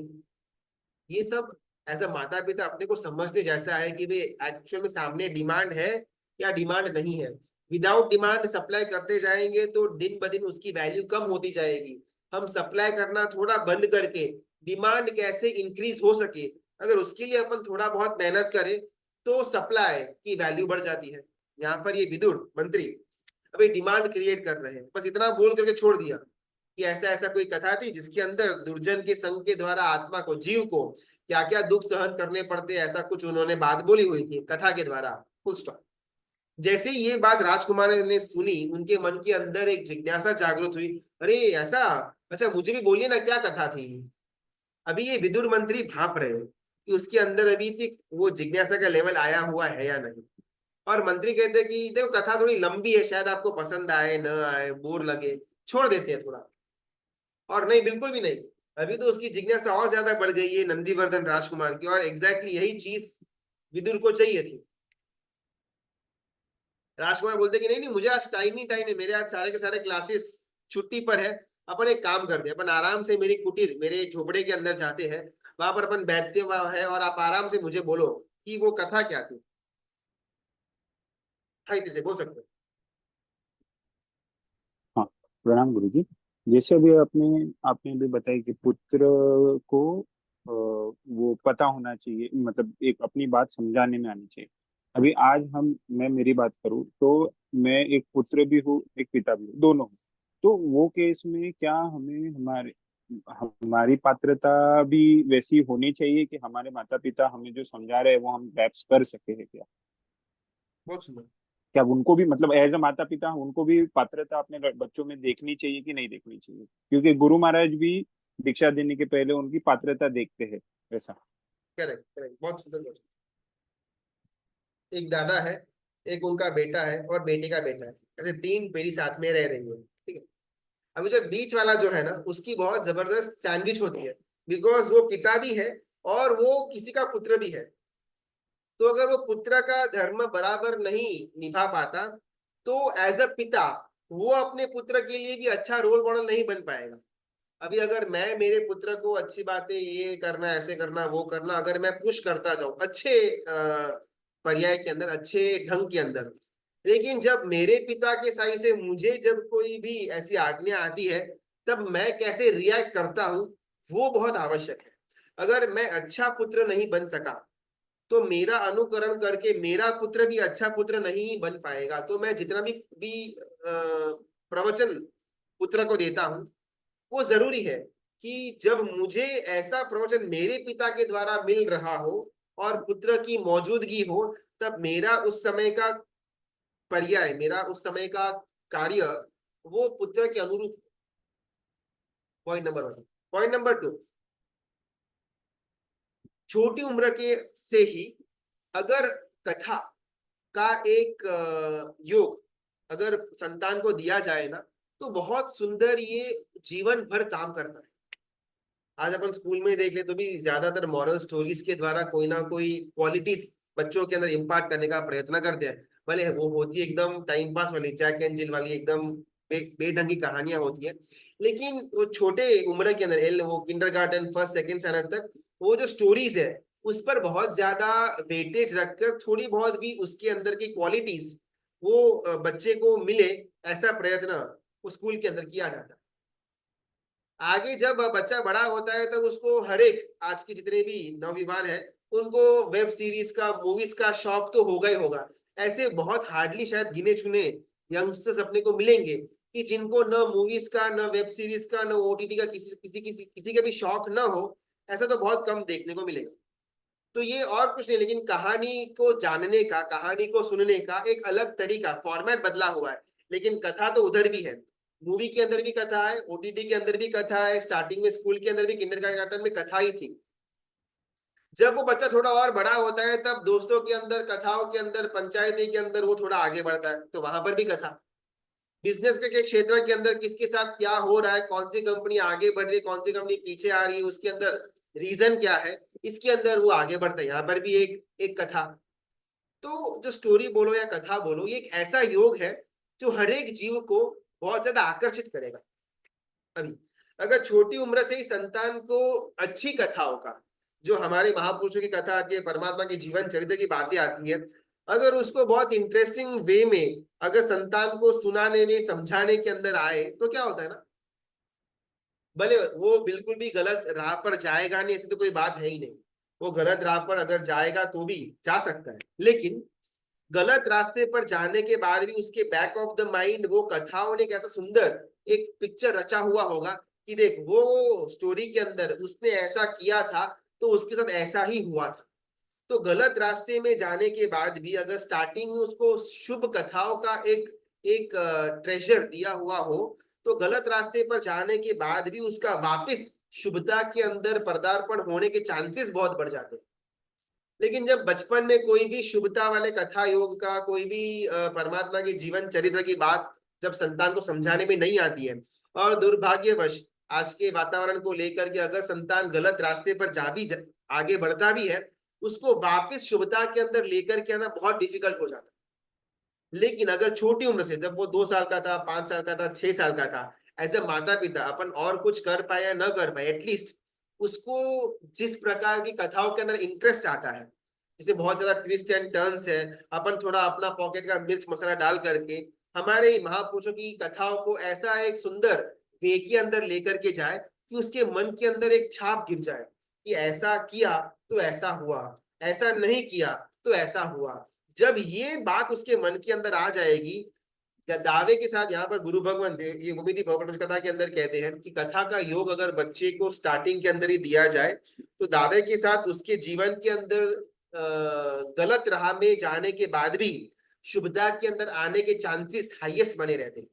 ये सब एज अ माता पिता अपने को समझने जैसा है कि भाई एक्चुअल में सामने डिमांड है या डिमांड नहीं है। विदाउट डिमांड सप्लाई करते जाएंगे तो दिन ब दिन उसकी वैल्यू कम होती जाएगी। हम सप्लाई करना थोड़ा बंद करके डिमांड कैसे इंक्रीज हो सके, अगर उसके लिए अपन थोड़ा बहुत मेहनत करें, तो सप्लाई की वैल्यू बढ़ जाती है। यहाँ पर ये विदुर मंत्री अभी डिमांड क्रिएट कर रहे हैं, बस इतना बोल करके छोड़ दिया कि ऐसा ऐसा कोई कथा थी जिसके अंदर दुर्जन के संग के द्वारा आत्मा को, जीव को क्या क्या दुख सहन करने पड़ते, ऐसा कुछ उन्होंने बात बोली हुई थी कथा के द्वारा, फुल स्टॉप। जैसे ही ये बात राजकुमार ने सुनी, उनके मन के अंदर एक जिज्ञासा जागृत हुई। अरे ऐसा, अच्छा मुझे भी बोलिए ना क्या कथा थी। अभी ये विदुर मंत्री भाप रहे हैं कि उसके अंदर अभी तक वो जिज्ञासा का लेवल आया हुआ है या नहीं। और मंत्री कहते हैं कि देखो कथा थोड़ी लंबी है, शायद आपको पसंद आए न आए, बोर लगे, छोड़ देते हैं थोड़ा। और नहीं, बिल्कुल भी नहीं, अभी तो उसकी जिज्ञासा और ज्यादा बढ़ गई है नंदीवर्धन राजकुमार की, और एग्जैक्टली यही चीज विदुर को चाहिए थी। राजकुमार बोलते कि नहीं नहीं, मुझे आज टाइम ही टाइम है, मेरे आज सारे के सारे क्लासेस छुट्टी पर है, अपन एक काम करते हैं, अपन आराम से मेरी कुटीर, मेरे झोपड़े के अंदर जाते हैं, वहां पर अपन बैठते हुआ है, और आप आराम से मुझे बोलो कि वो कथा क्या थी। हाँ, इतने से बोल सकते हो। हाँ, प्रणाम गुरु जी। जैसे अभी आपने आपने अभी बताया कि पुत्र को वो पता होना चाहिए, मतलब एक अपनी बात समझाने में आनी चाहिए। अभी आज मैं मेरी बात करूँ तो मैं एक पुत्र भी हूँ, एक पिता भी हूँ, दोनों हूँ। तो वो केस में क्या हमें हमारे हमारी पात्रता भी वैसी होनी चाहिए कि हमारे माता पिता हमें जो समझा रहे हैं वो हम ग्रैप्स कर सके है क्या? बहुत सुंदर। क्या उनको भी, मतलब एज अ माता पिता उनको भी पात्रता अपने बच्चों में देखनी चाहिए कि नहीं देखनी चाहिए? क्योंकि गुरु महाराज भी दीक्षा देने के पहले उनकी पात्रता देखते हैं, ऐसा। करेक्ट करेक्ट, बहुत सुंदर बहुत सुंदर। एक दादा है, एक उनका बेटा है, और बेटी का बेटा है, ऐसे तीन पीढ़ी साथ में रह रही है, ठीक है। अभी जो बीच वाला जो है ना, उसकी बहुत जबरदस्त सैंडविच होती है, बिकॉज वो पिता भी है और वो किसी का पुत्र भी है। तो अगर वो पुत्र का धर्म बराबर नहीं निभा पाता, तो एज अ पिता वो अपने पुत्र के लिए भी अच्छा रोल मॉडल नहीं बन पाएगा। अभी अगर मैं मेरे पुत्र को अच्छी बातें, ये करना ऐसे करना वो करना, अगर मैं पुश करता जाऊं अच्छे पर्याय के अंदर, अच्छे ढंग के अंदर, लेकिन जब मेरे पिता के साइड से मुझे जब कोई भी ऐसी आज्ञा आती है, तब मैं कैसे रिएक्ट करता हूँ, वो बहुत आवश्यक है। अगर मैं अच्छा पुत्र नहीं बन सका, तो मेरा अनुकरण करके मेरा पुत्र भी अच्छा पुत्र नहीं बन पाएगा। तो मैं जितना भी प्रवचन पुत्र को देता हूँ, वो जरूरी है कि जब मुझे ऐसा प्रवचन मेरे पिता के द्वारा मिल रहा हो और पुत्र की मौजूदगी हो, तब मेरा उस समय का पर्याय, मेरा उस समय का कार्य वो पुत्र के अनुरूप। Point number 1। पॉइंट नंबर 2, छोटी उम्र के से ही अगर कथा का एक योग अगर संतान को दिया जाए ना, तो बहुत सुंदर ये जीवन भर काम करता है। आज अपन स्कूल में देख ले तो भी ज्यादातर मॉरल स्टोरीज के द्वारा कोई ना कोई क्वालिटीज बच्चों के अंदर इम्पार्ट करने का प्रयत्न करते हैं। भले वो होती है एकदम टाइम पास वाली, जैक एंड जिल वाली, एकदम बेढंगी कहानियां होती है, लेकिन वो छोटे उम्र के अंदर, एल वो किंडरगार्टन फर्स्ट सेकंड स्टैंडर्ड तक, वो जो स्टोरीज है उस पर बहुत ज्यादा वेटेज रखकर थोड़ी बहुत भी उसके अंदर की क्वालिटीज वो बच्चे को मिले, ऐसा प्रयत्न उस स्कूल के अंदर किया जाता है। आगे जब बच्चा बड़ा होता है तब उसको हर एक, आज के जितने भी नौजवान है, उनको वेब सीरीज का, मूवीज का शौक तो होगा ही होगा। ऐसे बहुत हार्डली शायद गिने चुने यंगस्टर्स अपने को मिलेंगे कि जिनको न मूवीज का, न वेब सीरीज का, न ओटीटी का किसी किसी किसी किसी का भी शौक ना हो। ऐसा तो बहुत कम देखने को मिलेगा। तो ये और कुछ नहीं, लेकिन कहानी को जानने का, कहानी को सुनने का एक अलग तरीका, फॉर्मेट बदला हुआ है। लेकिन कथा तो उधर भी है, मूवी के अंदर भी कथा है, ओटीटी के अंदर भी कथा है, स्टार्टिंग में स्कूल के अंदर भी, किंडरगार्टन में कथा ही थी। जब वो बच्चा थोड़ा और बड़ा होता है, तब दोस्तों के अंदर, कथाओं के अंदर, पंचायती के अंदर वो थोड़ा आगे बढ़ता है, तो वहां पर भी कथा। बिजनेस के क्षेत्र के अंदर किसके साथ क्या हो रहा है, कौन सी कंपनी आगे बढ़ रही है, कौन सी कंपनी पीछे आ रही है, उसके अंदर रीजन क्या है, इसके अंदर वो आगे बढ़ता है, यहाँ पर भी एक एक कथा। तो जो स्टोरी बोलो या कथा बोलो, ये एक ऐसा योग है जो हर एक जीव को बहुत ज्यादा आकर्षित करेगा। अभी अगर छोटी उम्र से ही संतान को अच्छी कथाओं का, जो हमारे महापुरुषों की कथा आती है, परमात्मा के जीवन चरित्र की बातें आती है, अगर उसको बहुत इंटरेस्टिंग वे में अगर संतान को सुनाने में, समझाने के अंदर आए, तो क्या होता है ना, भले वो बिल्कुल भी गलत राह पर जाएगा नहीं, ऐसी तो कोई बात है ही नहीं। वो गलत राह पर अगर जाएगा तो भी जा सकता है, लेकिन गलत रास्ते पर जाने के बाद भी उसके बैक ऑफ द माइंड वो कथाओं ने कैसा सुंदर एक पिक्चर रचा हुआ होगा कि देख, वो स्टोरी के अंदर उसने ऐसा किया था, तो उसके साथ ऐसा ही हुआ था। तो गलत रास्ते में जाने के बाद भी अगर स्टार्टिंग में उसको शुभ कथाओं का एक एक ट्रेजर दिया हुआ हो, तो गलत रास्ते पर जाने के बाद भी उसका वापस शुभता के अंदर पदार्पण होने के चांसेस बहुत बढ़ जाते हैं। लेकिन जब बचपन में कोई भी शुभता वाले कथा योग का कोई भी परमात्मा के जीवन चरित्र की बात जब संतान को समझाने में नहीं आती है, और दुर्भाग्यवश आज के वातावरण को लेकर के अगर संतान गलत रास्ते पर आगे बढ़ता भी है, उसको वापस शुभता के अंदर लेकर के आना बहुत डिफिकल्ट हो जाता है। लेकिन अगर छोटी उम्र से, जब वो 2 साल का था, 5 साल का था, 6 साल का था, एज ए माता पिता अपन और कुछ कर पाए या न कर पाए, एटलीस्ट उसको जिस प्रकार की कथाओं के अंदर इंटरेस्ट आता है, जैसे बहुत ज्यादा ट्विस्ट एंड टर्न्स है, अपन थोड़ा अपना पॉकेट का मिर्च मसाला डाल करके हमारे महापुरुषों की कथाओं को ऐसा एक सुंदर वे के अंदर लेकर के जाए कि उसके मन के अंदर एक छाप गिर जाए कि ऐसा किया तो ऐसा हुआ, ऐसा नहीं किया तो ऐसा हुआ। जब ये बात उसके मन के अंदर आ जाएगी, दावे के साथ यहाँ पर गुरु भगवान ये गोविंदी भगवत कथा के अंदर कहते हैं कि कथा का योग अगर बच्चे को स्टार्टिंग के अंदर ही दिया जाए तो दावे के साथ उसके जीवन के अंदर गलत राह में जाने के बाद भी शुभता के अंदर आने के चांसेस हाईएस्ट बने रहते हैं।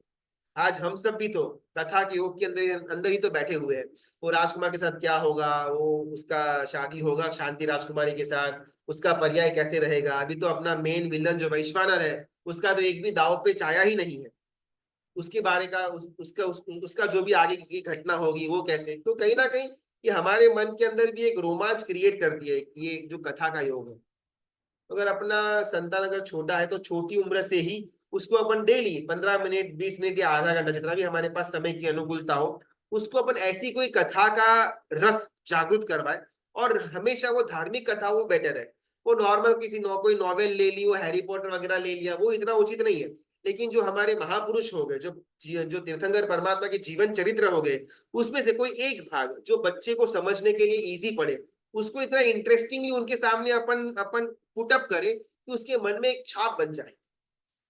आज हम सब भी तो कथा के योग के अंदर ही तो बैठे हुए हैं। वो राजकुमार के साथ क्या होगा, वो उसका शादी होगा शांति राजकुमारी के साथ, उसका पर्याय कैसे रहेगा। अभी तो अपना मेन विलन जो वैश्वानर है, उसका तो एक भी दाव पे चाया ही नहीं है। उसके बारे का उसका जो भी आगे की घटना होगी वो कैसे, तो कहीं ना कहीं ये हमारे मन के अंदर भी एक रोमांच क्रिएट करती है ये जो कथा का योग है। अगर अपना संतान अगर छोटा है तो छोटी उम्र से ही उसको अपन डेली 15 मिनट 20 मिनट या आधा घंटा जितना भी हमारे पास समय की अनुकूलता हो, उसको अपन ऐसी कोई कथा का रस जागृत करवाए। और हमेशा वो धार्मिक कथा वो बेटर है। वो नॉर्मल कोई नॉवेल ले ली, वो हैरी पॉटर वगैरह ले लिया, वो इतना उचित नहीं है। लेकिन जो हमारे महापुरुष हो गए, जो तीर्थंकर परमात्मा के जीवन चरित्र हो गए, उसमें से कोई एक भाग जो बच्चे को समझने के लिए इजी पड़े, उसको इतना इंटरेस्टिंगली उनके सामने अपन अपन पुटअप करे कि उसके मन में एक छाप बन जाए।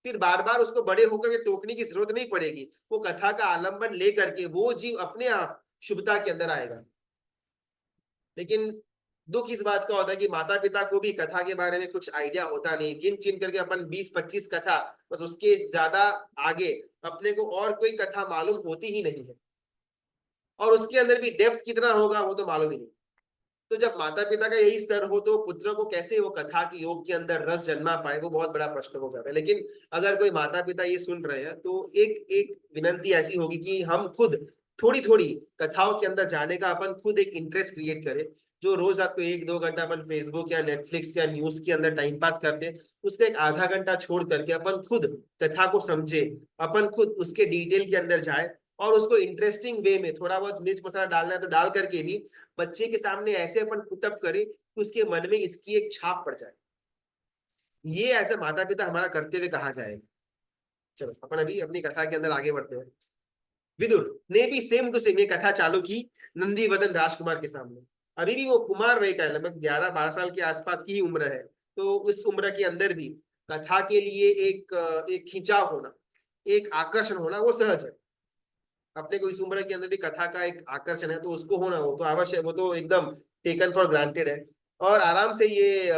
फिर बार बार उसको बड़े होकर के टोकने की जरूरत नहीं पड़ेगी। वो कथा का आलंबन लेकर के वो जीव अपने आप शुभता के अंदर आएगा। लेकिन दुख इस बात का होता है कि माता पिता को भी कथा के बारे में कुछ आइडिया होता नहीं। गिन चिन करके अपन 20-25 कथा, बस उसके ज्यादा आगे अपने को और कोई कथा मालूम होती ही नहीं है। और उसके अंदर भी डेप्थ कितना होगा वो तो मालूम ही नहीं। तो जब माता पिता का यही स्तर हो तो पुत्र को कैसे वो कथा के योग के अंदर रस जन्मा पाए, वो बहुत बड़ा प्रश्न हो जाता है। लेकिन अगर कोई माता पिता ये सुन रहे हैं तो एक एक विनंती ऐसी होगी कि हम खुद थोड़ी थोड़ी कथाओं के अंदर जाने का अपन खुद एक इंटरेस्ट क्रिएट करें। जो रोज आपको 1-2 घंटा अपन फेसबुक या नेटफ्लिक्स या न्यूज के अंदर टाइम पास करते हैं, उसका एक आधा घंटा छोड़ करके अपन खुद कथा को समझे, अपन खुद उसके डिटेल के अंदर जाए और उसको इंटरेस्टिंग वे में थोड़ा बहुत मिर्च मसाला डालना है तो डाल करके भी बच्चे के सामने ऐसे अपन पुटअप करें कि उसके मन में इसकी एक छाप पड़ जाए। ये ऐसे माता पिता हमारा करते हुए कहा जाएगा। चलो अपन अभी अपनी कथा के अंदर आगे बढ़ते हैं। विदुर ने भी सेम टू सेम ये कथा चालू की नंदीवर्धन राजकुमार के सामने। अभी भी वो कुमार वही का है, लगभग 11-12 साल के आसपास की ही उम्र है। तो इस उम्र के अंदर भी कथा के लिए एक खिंचाव होना, एक आकर्षण होना वो सहज है। अपने को इस उम्र के अंदर भी कथा का एक आकर्षण है तो उसको होना वो तो आवश्यक, वो तो एकदम टेकन फॉर ग्रांटेड है। और आराम से ये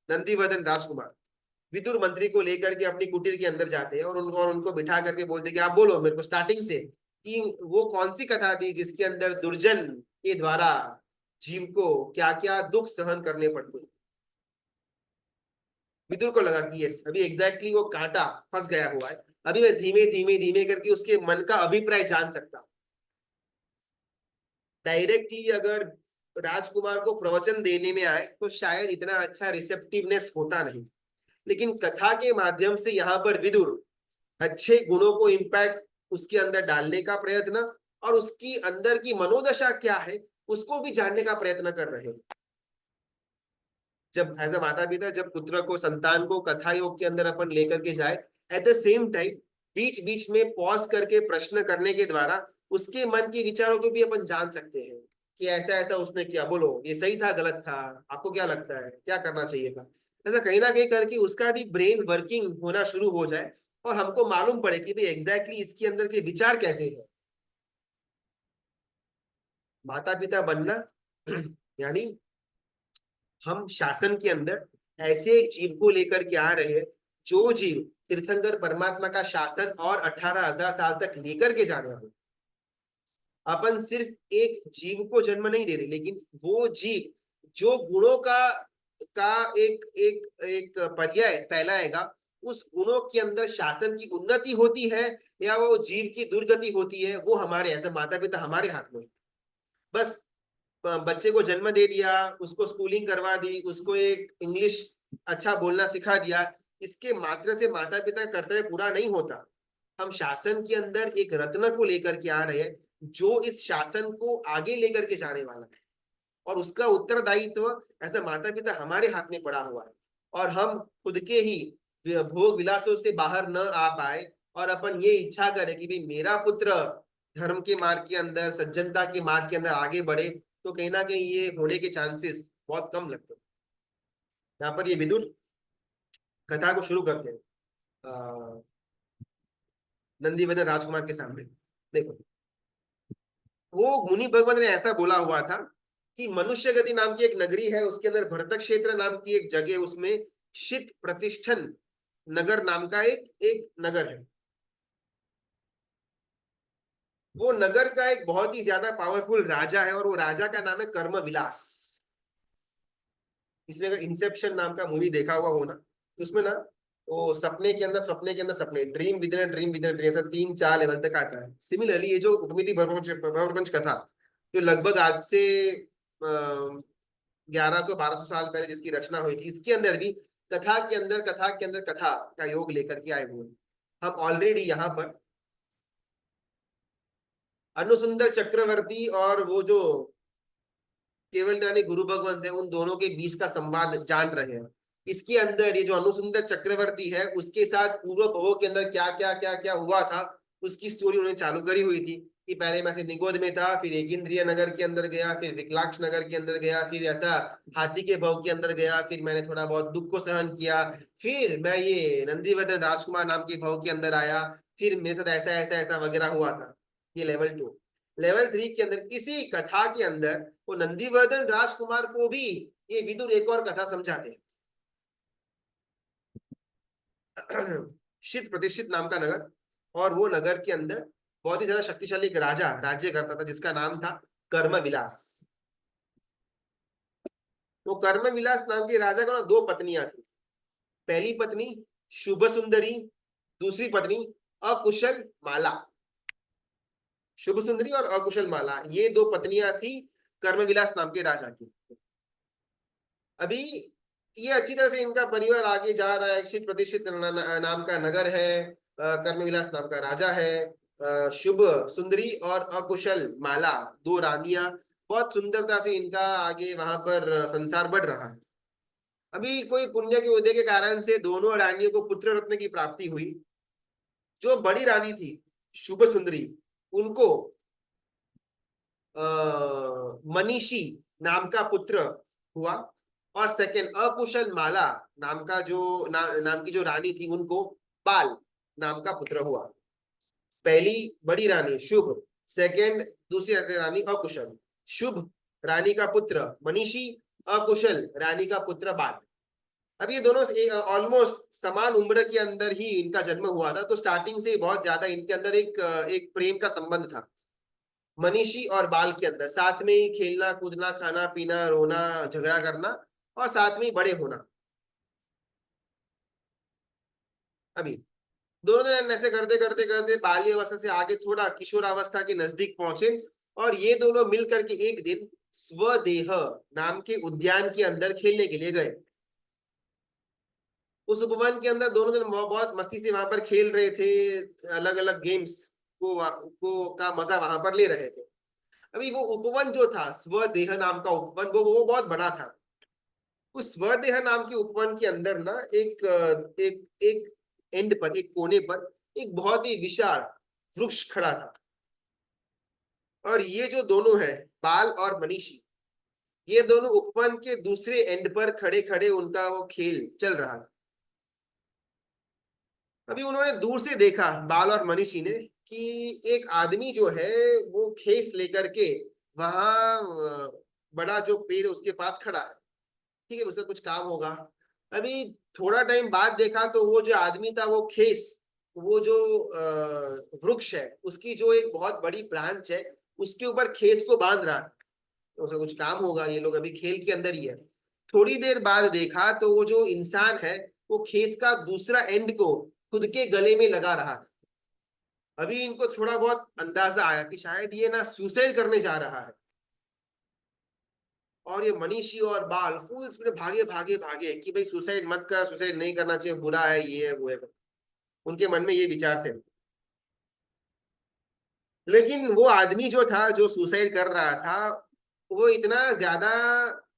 नंदीवर्धन राजकुमार विदुर मंत्री को लेकर के अपनी कुटीर के अंदर जाते हैं और उनको बिठा करके बोलते कि आप बोलो मेरे को स्टार्टिंग से कि वो कौन सी कथा थी जिसके अंदर दुर्जन के द्वारा जीव को क्या क्या दुख सहन करने पड़ते। विदुर को लगा कि यस, अभी एग्जैक्टली वो कांटा फंस गया हुआ है। अभी मैं धीमे धीमे धीमे करके उसके मन का अभिप्राय जान सकता हूं। डायरेक्टली अगर राजकुमार को प्रवचन देने में आए तो शायद इतना अच्छा रिसेप्टिवनेस होता नहीं। लेकिन कथा के माध्यम से यहाँ पर विदुर अच्छे गुणों को इम्पैक्ट उसके अंदर डालने का प्रयत्न और उसकी अंदर की मनोदशा क्या है उसको भी जानने का प्रयत्न कर रहे हैं। जब एज अ माता पिता जब पुत्र को संतान को कथा योग के अंदर अपन लेकर के जाए, एट द सेम टाइम बीच बीच में पॉज करके प्रश्न करने के द्वारा उसके मन के विचारों को भी अपन जान सकते हैं कि ऐसा ऐसा उसने किया, बोलो ये सही था गलत था, आपको क्या लगता है क्या करना चाहिए था। ऐसा कहीं ना कहीं करके उसका भी ब्रेन वर्किंग होना शुरू हो जाए और हमको मालूम पड़े कि भाई एग्जैक्टली इसके अंदर के विचार कैसे है। माता पिता बनना यानी हम शासन के अंदर ऐसे एक जीव को लेकर के आ रहे हैं जो जीव तीर्थंकर परमात्मा का शासन और 18,000 साल तक लेकर के जाने वाले। अपन सिर्फ एक जीव को जन्म नहीं दे रहे, लेकिन वो जीव जो गुणों का का एक एक एक पर्याय फैलाएगा, उस गुणों के अंदर शासन की उन्नति होती है या वो जीव की दुर्गति होती है, वो हमारे एज माता पिता हमारे हाथ में है। बस बच्चे को जन्म दे दिया, उसको स्कूलिंग करवा दी, उसको एक इंग्लिश अच्छा बोलना सिखा दिया, इसके मात्र से माता पिता का कर्तव्य पूरा नहीं होता। हम शासन के अंदर एक रत्न को लेकर के आ रहे हैं, जो इस शासन को आगे लेकर के जाने वाला है, और उसका उत्तरदायित्व ऐसा माता पिता हमारे हाथ में पड़ा हुआ है। और हम खुद के ही भोग विलासों से बाहर न आ पाए और अपन ये इच्छा करें कि भाई मेरा पुत्र धर्म के मार्ग के अंदर, सज्जनता के मार्ग के अंदर आगे बढ़े, तो कहीं ना कहीं ये होने के चांसेस बहुत कम लगते हैं। यहाँ पर ये विदुर कथा को शुरू करते हैं नंदीवर्धन राजकुमार के सामने। देखो, वो मुनि भगवत ने ऐसा बोला हुआ था कि मनुष्य गति नाम की एक नगरी है, उसके अंदर भरतक क्षेत्र नाम की एक जगह, उसमें शित प्रतिष्ठन नगर नाम का एक नगर है। वो नगर का एक बहुत ही ज्यादा पावरफुल राजा है, और वो राजा का नाम है कर्म विलास। इसने अगर इंसेप्शन नाम का मूवी देखा हुआ हो ना, तो उसमें ना वो सपने के अंदर सपने के अंदर सपने, dream with in dream with in dream, ऐसा 3-4 लेवल तक आता है। सिमिलरली ये जो उपमिति भवप्रपंच कथा, जो लगभग आज से 1100-1200 साल पहले जिसकी रचना हुई थी, इसके अंदर भी कथा के अंदर कथा के अंदर कथा का योग लेकर के आए हुए हैं। हम ऑलरेडी यहाँ पर अनुसुंदर चक्रवर्ती और वो जो केवल यानी गुरु भगवंत है, उन दोनों के बीच का संवाद जान रहे हैं। इसके अंदर ये जो अनुसुंदर चक्रवर्ती है, उसके साथ पूर्व भवों के अंदर क्या क्या क्या क्या हुआ था, उसकी स्टोरी उन्होंने चालू करी हुई थी कि पहले मैं से निगोद में था, फिर एक इंद्रिय नगर के अंदर गया, फिर विकलाक्ष नगर के अंदर गया, फिर ऐसा हाथी के भव के अंदर गया, फिर मैंने थोड़ा बहुत दुख को सहन किया, फिर मैं ये नंदीवर्धन राजकुमार नाम के भव के अंदर आया, फिर मेरे साथ ऐसा ऐसा ऐसा वगैरह हुआ था। ये लेवल 2। लेवल 3 के अंदर इसी कथा के अंदर वो नंदीवर्धन राजकुमार को भी ये विदुर एक और कथा समझाते हैं। शित प्रतिष्ठित नाम का नगर, और वो नगर के अंदर बहुत ही ज्यादा शक्तिशाली एक राजा राज्य करता था, जिसका नाम था कर्म विलास। वो कर्म विलास नाम के राजा को ना 2 पत्नियां थी। पहली पत्नी शुभ सुंदरी, दूसरी पत्नी अकुशल माला। शुभ सुंदरी और अकुशल माला, ये 2 पत्नियां थी कर्म विलास नाम के राजा की। अभी ये अच्छी तरह से इनका परिवार आगे जा रहा है, शित प्रतिष्ठित नाम का नगर है, कर्म विलास नाम का राजा है, शुभ सुंदरी और अकुशल माला 2 रानियां, बहुत सुंदरता से इनका आगे वहां पर संसार बढ़ रहा है। अभी कोई पुण्य के उदय के कारण से दोनों रानियों को पुत्र रत्न की प्राप्ति हुई। जो बड़ी रानी थी शुभ सुंदरी, उनको मनीषी नाम का पुत्र हुआ, और सेकंड अकुशल माला नाम का जो नाम की जो रानी थी, उनको बाल नाम का पुत्र हुआ। पहली बड़ी रानी शुभ, सेकंड दूसरी रानी अकुशल। शुभ रानी का पुत्र मनीषी, अकुशल रानी का पुत्र बाल। अब ये दोनों ऑलमोस्ट समान उम्र के अंदर ही इनका जन्म हुआ था, तो स्टार्टिंग से बहुत ज्यादा इनके अंदर एक प्रेम का संबंध था मनीषी और बाल के अंदर, साथ में ही खेलना कूदना, खाना पीना, रोना झगड़ा करना, और साथ में ही बड़े होना। अभी दोनों जन ऐसे करते करते करते बाल्य अवस्था से आगे थोड़ा किशोरावस्था के नजदीक पहुंचे, और ये दोनों मिलकर के एक दिन स्वदेह नाम के उद्यान के अंदर खेलने के लिए गए। उस उपवन के अंदर दोनों जन बहुत मस्ती से वहां पर खेल रहे थे, अलग अलग गेम्स को का मजा वहां पर ले रहे थे। अभी वो उपवन जो था स्वदेह नाम का उपवन, वो बहुत बड़ा था। उस स्वदेह नाम के उपवन के अंदर ना एक एक एक एंड पर, एक कोने पर एक बहुत ही विशाल वृक्ष खड़ा था, और ये जो दोनों हैं बाल और मनीषी, ये दोनों उपवन के दूसरे एंड पर खड़े खड़े उनका वो खेल चल रहा था। अभी उन्होंने दूर से देखा बाल और मनीषी ने कि एक आदमी जो है वो खेस लेकर के वहां बड़ा जो पेड़ उसके पास खड़ा है। ठीक है, उसका कुछ काम होगा। अभी थोड़ा टाइम बाद देखा तो वो जो आदमी था वो खेस, वो जो वृक्ष है उसकी जो एक बहुत बड़ी ब्रांच है, उसके ऊपर खेस को बांध रहा है। तो उसका कुछ काम होगा, ये लोग अभी खेल के अंदर ही है। थोड़ी देर बाद देखा तो वो जो इंसान है वो खीस का दूसरा एंड को खुद के गले में लगा रहा था। अभी इनको थोड़ा बहुत अंदाजा आया कि शायद ये ना सुसाइड करने जा रहा है। और ये मनीषी और बाल फुल स्पीड भागे भागे भागे कि भाई सुसाइड मत कर, सुसाइड नहीं करना चाहिए, बुरा है, ये है वो है। उनके मन में ये विचार थे। लेकिन वो आदमी जो था जो सुसाइड कर रहा था वो इतना ज्यादा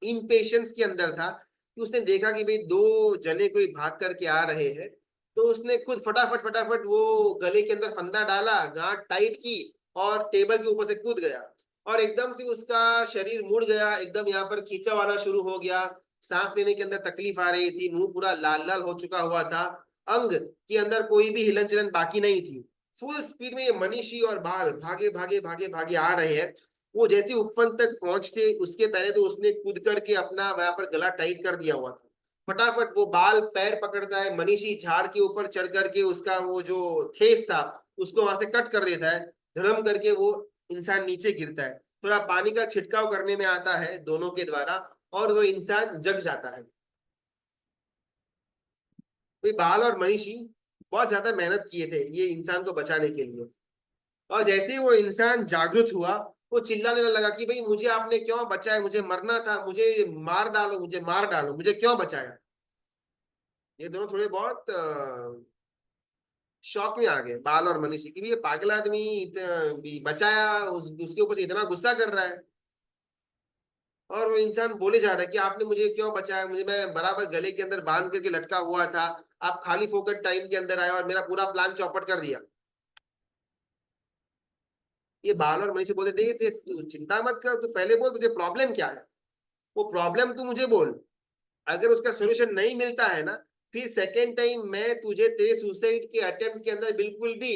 इम्पेशंस के अंदर था कि उसने देखा कि भाई दो जने कोई भाग करके आ रहे हैं, तो उसने खुद फटाफट फटाफट वो गले के अंदर फंदा डाला, गांठ टाइट की और टेबल के ऊपर से कूद गया। और एकदम से उसका शरीर मुड़ गया, एकदम यहाँ पर खींचा वाला शुरू हो गया। सांस लेने के अंदर तकलीफ आ रही थी, मुंह पूरा लाल लाल हो चुका हुआ था, अंग के अंदर कोई भी हिलन चलन बाकी नहीं थी। फुल स्पीड में ये मनीषी और बाल भागे भागे भागे भागे आ रहे हैं। वो जैसे उपवन तक पहुंचते उसके पहले तो उसने कूद करके अपना वहां पर गला टाइट कर दिया हुआ था। फटाफट वो बाल पैर पकड़ता है, मनीषी झाड़ के ऊपर चढ़ करके उसका वो जो ठेस था उसको वहां से कट कर देता है। धड़म करके वो इंसान नीचे गिरता है, थोड़ा पानी का छिड़काव करने में आता है दोनों के द्वारा, और वो इंसान जग जाता है। भाई बाल और मनीषी बहुत ज्यादा मेहनत किए थे ये इंसान को बचाने के लिए। और जैसे ही वो इंसान जागृत हुआ वो चिल्लाने लगा कि भाई मुझे आपने क्यों बचाया, मुझे मरना था, मुझे मार डालो, मुझे मार डालो, मुझे क्यों बचाया। ये दोनों थोड़े बहुत शौक में आ गए, बाल और मनीषी की भी ये पागल आदमी भी बचाया, उसके ऊपर से इतना गुस्सा कर रहा है। और वो इंसान बोले जा रहा है कि आपने मुझे क्यों बचाया, मुझे मैं बराबर गले के अंदर बांध करके लटका हुआ था, आप खाली फोकट टाइम के अंदर आए और मेरा पूरा प्लान चौपट कर दिया। ये बाल और मनीषी बोलते थे तू चिंता मत कर, तू पहले बोल तुझे प्रॉब्लम क्या है, वो प्रॉब्लम तू मुझे बोल। अगर उसका सोल्यूशन नहीं मिलता है ना, फिर सेकेंड टाइम मैं तुझे तेरे सुसाइड के अटेम्प्ट के अंदर बिल्कुल भी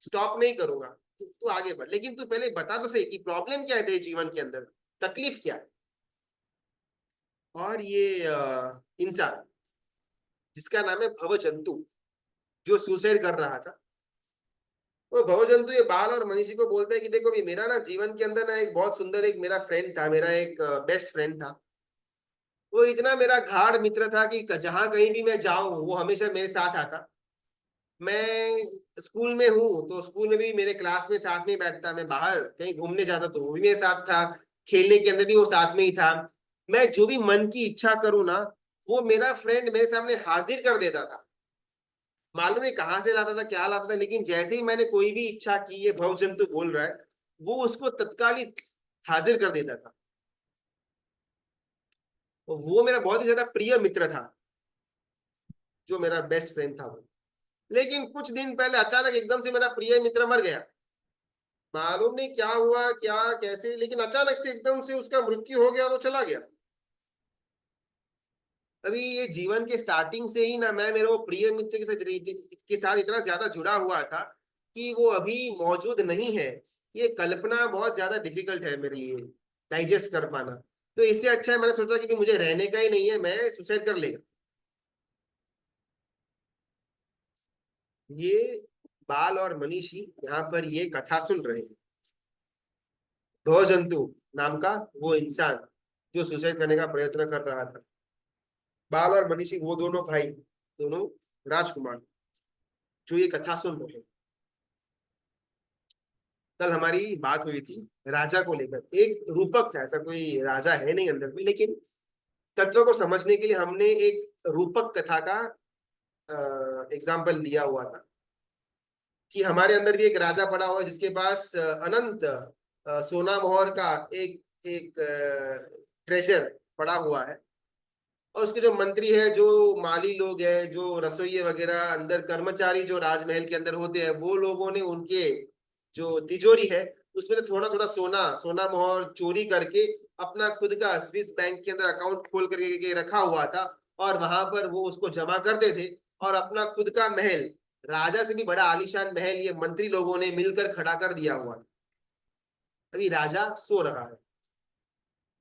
स्टॉप नहीं करूंगा। तू आगे बढ़, लेकिन तू पहले बता तो सही कि प्रॉब्लम क्या है तेरे जीवन के अंदर, तकलीफ क्या है। और ये इंसान जिसका नाम है भवजंतु जो सुसाइड कर रहा था, वो भवजंतु ये बाल और मनीषी को बोलता है कि देखो भी मेरा ना जीवन के अंदर ना एक बहुत सुंदर एक मेरा फ्रेंड था, मेरा एक बेस्ट फ्रेंड था। वो इतना मेरा गाढ़ मित्र था कि जहां कहीं भी मैं जाऊं वो हमेशा मेरे साथ आता। मैं स्कूल में हूँ तो स्कूल में भी मेरे क्लास में साथ में बैठता, मैं बाहर कहीं घूमने जाता तो वो भी मेरे साथ था, खेलने के अंदर भी वो साथ में ही था। मैं जो भी मन की इच्छा करूँ ना वो मेरा फ्रेंड मेरे सामने हाजिर कर देता था। मालूम नहीं कहाँ से लाता था, क्या लाता था, लेकिन जैसे ही मैंने कोई भी इच्छा की, ये भव जंतु बोल रहा है, वो उसको तत्कालिक हाजिर कर देता था। तो वो मेरा बहुत ही ज्यादा प्रिय मित्र था, जो मेरा बेस्ट फ्रेंड था वो। लेकिन कुछ दिन पहले अचानक एकदम से मेरा प्रिय मित्र मर गया। मालूम नहीं क्या हुआ क्या कैसे, लेकिन अचानक से एकदम से उसका मृत्यु हो गया और वो चला गया। अभी ये जीवन के स्टार्टिंग से ही ना मैं मेरे वो प्रिय मित्र के साथ इतना ज्यादा जुड़ा हुआ था कि वो अभी मौजूद नहीं है। ये कल्पना बहुत ज्यादा डिफिकल्ट है मेरे लिए डाइजेस्ट कर पाना। तो इससे अच्छा है मैंने सोचा कि भी मुझे रहने का ही नहीं है, मैं सुसाइड कर लेगा। ये बाल और मनीषी यहाँ पर ये कथा सुन रहे हैं। भवजंतु नाम का वो इंसान जो सुसाइड करने का प्रयत्न कर रहा था, बाल और मनीषी वो दोनों भाई, दोनों राजकुमार जो ये कथा सुन रहे हैं। कल हमारी बात हुई थी राजा को लेकर, एक रूपक था, ऐसा कोई राजा है नहीं अंदर में, लेकिन तत्व को समझने के लिए हमने एक रूपक कथा का एग्जाम्पल लिया हुआ था कि हमारे अंदर भी एक राजा पड़ा हुआ है जिसके पास अनंत सोना मोहर का एक एक ट्रेजर पड़ा हुआ है। और उसके जो मंत्री है, जो माली लोग हैं, जो रसोइये वगैरह अंदर कर्मचारी जो राजमहल के अंदर होते हैं, वो लोगों ने उनके जो तिजोरी है उसमें से थोड़ा थोड़ा सोना सोना मोहर चोरी करके अपना खुद का स्विस बैंक के अंदर अकाउंट खोल करके रखा हुआ था। और वहां पर वो उसको जमा करते थे और अपना खुद का महल, राजा से भी बड़ा आलीशान महल, ये मंत्री लोगों ने मिलकर खड़ा कर दिया हुआ था। अभी राजा सो रहा है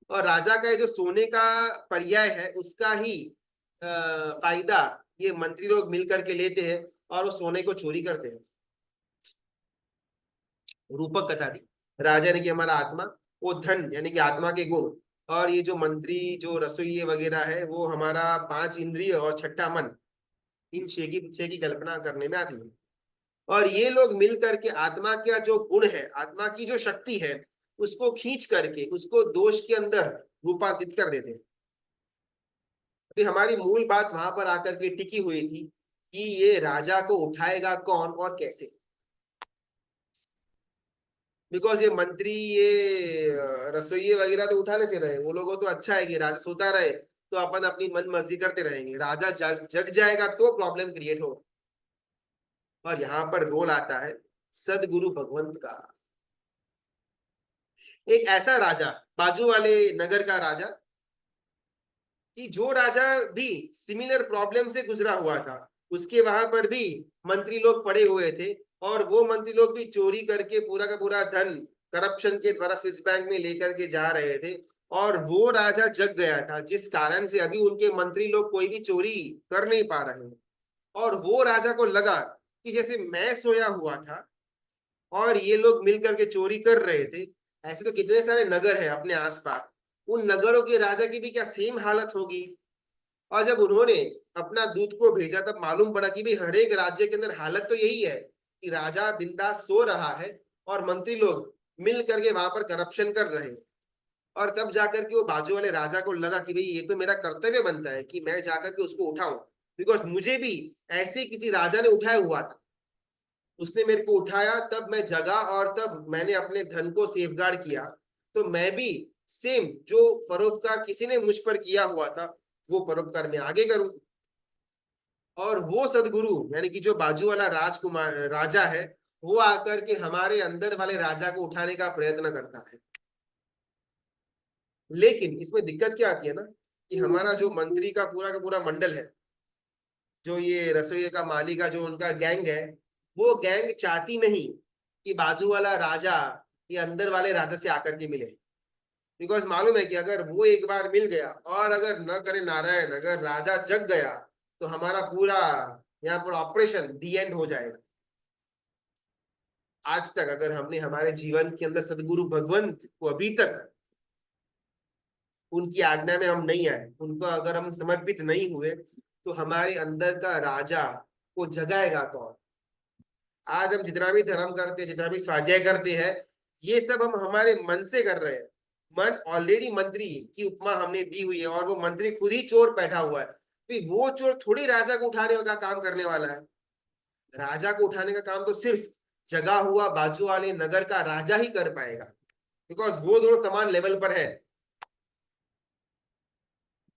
और राजा का ये जो सोने का पर्याय है उसका ही फायदा ये मंत्री लोग मिल करके लेते हैं और वो सोने को चोरी करते हैं। रूपक कथा थी। राजा यानी कि हमारा आत्मा, वो धन यानी कि आत्मा के गुण, और ये जो मंत्री जो रसोइये वगैरह है वो हमारा 5 इंद्रिय और छठा मन, इन छह की कल्पना करने में आती है। और ये लोग मिल करके आत्मा का जो गुण है, आत्मा की जो शक्ति है, उसको खींच करके उसको दोष के अंदर रूपांतरित कर देते हैं। अभी हमारी मूल बात वहां पर आकर के टिकी हुई थी कि ये राजा को उठाएगा कौन और कैसे। बिकॉज ये मंत्री ये रसोइये वगैरह तो उठाने से रहे, वो लोगों तो अच्छा है कि राजा सोता रहे तो अपन अपनी मन मर्जी करते रहेंगे, राजा जग जाएगा तो प्रॉब्लम क्रिएट हो। और यहाँ पर रोल आता है सदगुरु भगवंत का। एक ऐसा राजा, बाजू वाले नगर का राजा, कि जो राजा भी सिमिलर प्रॉब्लम से गुजरा हुआ था, उसके वहां पर भी मंत्री लोग पड़े हुए थे और वो मंत्री लोग भी चोरी करके पूरा का पूरा धन करप्शन के द्वारा स्विस बैंक में लेकर के जा रहे थे। और वो राजा जग गया था, जिस कारण से अभी उनके मंत्री लोग कोई भी चोरी कर नहीं पा रहे हैं। और वो राजा को लगा कि जैसे मैं सोया हुआ था और ये लोग मिल करके चोरी कर रहे थे, ऐसे तो कितने सारे नगर है अपने आसपास, उन नगरों के राजा की भी क्या सेम हालत होगी। और जब उन्होंने अपना दूत को भेजा तब मालूम पड़ा कि भाई हर एक राज्य के अंदर हालत तो यही है कि राजा बिंदास सो रहा है और मंत्री लोग मिल करके वहां पर करप्शन कर रहे हैं। और तब जाकर के वो बाजू वाले राजा को लगा कि भाई ये तो मेरा कर्तव्य बनता है कि मैं जाकर के उसको उठाऊं, बिकॉज मुझे भी ऐसे किसी राजा ने उठाया हुआ था, उसने मेरे को उठाया, तब मैं जगा और तब मैंने अपने धन को सेफगार्ड किया। तो मैं भी सेम जो परोपकार किसी ने मुझ पर किया हुआ था वो परोपकार मैं आगे करूं। और वो सदगुरु यानी कि जो बाजू वाला राजकुमार राजा है, वो आकर के हमारे अंदर वाले राजा को उठाने का प्रयत्न करता है। लेकिन इसमें दिक्कत क्या आती है ना, कि हमारा जो मंत्री का पूरा मंडल है, जो ये रसोई का मालिक का जो उनका गैंग है, वो गैंग चाहती नहीं कि बाजू वाला राजा ये अंदर वाले राजा से आकर के मिले। बिकॉज मालूम है कि अगर वो एक बार मिल गया और अगर न करे नारायण अगर राजा जग गया तो हमारा पूरा यहाँ पर ऑपरेशन दी एंड हो जाएगा। आज तक अगर हमने हमारे जीवन के अंदर सदगुरु भगवंत को अभी तक उनकी आज्ञा में हम नहीं आए, उनको अगर हम समर्पित नहीं हुए, तो हमारे अंदर का राजा को जगाएगा कौन। आज हम जितना भी धर्म करते हैं, जितना भी स्वाध्याय करते हैं, ये सब हम हमारे मन से कर रहे हैं। मन ऑलरेडी मंत्री की उपमा हमने दी हुई है और वो मंत्री खुद ही चोर बैठा हुआ है। तो वो चोर थोड़ी राजा को उठाने का काम करने वाला है। राजा को उठाने का काम तो सिर्फ जगा हुआ बाजू वाले नगर का राजा ही कर पाएगा, बिकॉज वो दोनों समान लेवल पर है।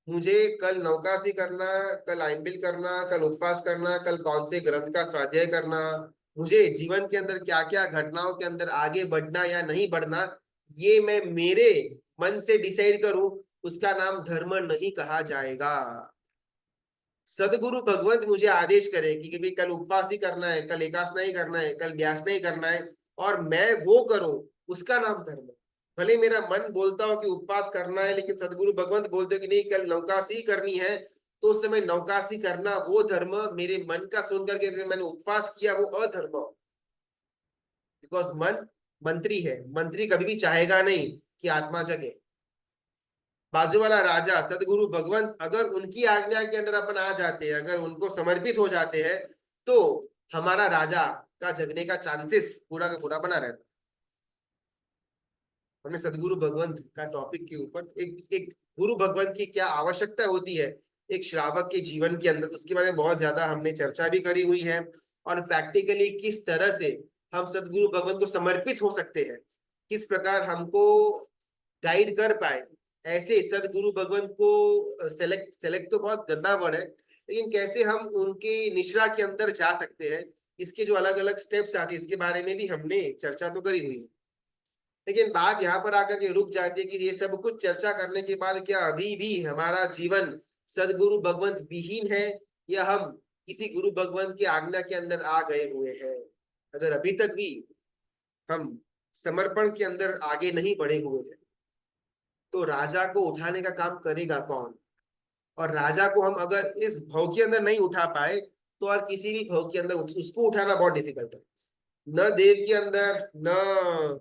मुझे कल नौकासी करना, कल आइंबिल करना, कल उपवास करना, कल कौन से ग्रंथ का स्वाध्याय करना, मुझे जीवन के अंदर क्या क्या घटनाओं के अंदर आगे बढ़ना या नहीं बढ़ना, ये मैं मेरे मन से डिसाइड करूं, उसका नाम धर्म नहीं कहा जाएगा। सदगुरु भगवंत मुझे आदेश करे कि भाई कल उपवास ही करना है, कल एकादश नहीं करना है, कल व्यास नहीं करना है, और मैं वो करूं, उसका नाम धर्म है। भले मेरा मन बोलता हो कि उपवास करना है, लेकिन सदगुरु भगवंत बोलते हो कि नहीं कल नौकासी करनी है, तो उस समय नौकासी करना वो धर्म, मेरे मन का सुन करके अगर मैंने उपवास किया वो अधर्म। बिकॉज मन मंत्री है, मंत्री कभी भी चाहेगा नहीं कि आत्मा जगे। बाजू वाला राजा सदगुरु भगवंत अगर उनकी आज्ञा के अंदर अपन आ जाते हैं, अगर उनको समर्पित हो जाते हैं, तो हमारा राजा का जगने का चांसेस पूरा का पूरा बना रहता है। हमने सदगुरु भगवंत का टॉपिक के ऊपर एक गुरु भगवंत की क्या आवश्यकता होती है एक श्रावक के जीवन के अंदर, उसके बारे में बहुत ज्यादा हमने चर्चा भी करी हुई है। और प्रैक्टिकली किस तरह से हम सदगुरु भगवंत को समर्पित हो सकते हैं, किस प्रकार हमको गाइड कर पाए ऐसे सदगुरु भगवंत को सेलेक्ट तो बहुत गंदा वर्ड है, लेकिन कैसे हम उनके निश्रा के अंदर जा सकते हैं, इसके जो अलग अलग स्टेप्स आते हैं इसके बारे में भी हमने चर्चा तो करी हुई है। लेकिन बात यहाँ पर आकर के रुक जाती है कि ये सब कुछ चर्चा करने के बाद क्या अभी भी हमारा जीवन सदगुरु भगवंत विहीन है, या हम किसी गुरु भगवंत की आज्ञा के अंदर आ गए हुए हैं। अगर अभी तक भी हम समर्पण के अंदर आगे नहीं बढ़े हुए हैं, तो राजा को उठाने का काम करेगा कौन। और राजा को हम अगर इस भाव के अंदर नहीं उठा पाए, तो और किसी भी भाव के अंदर उसको उठाना बहुत डिफिकल्ट है। न देव के अंदर, न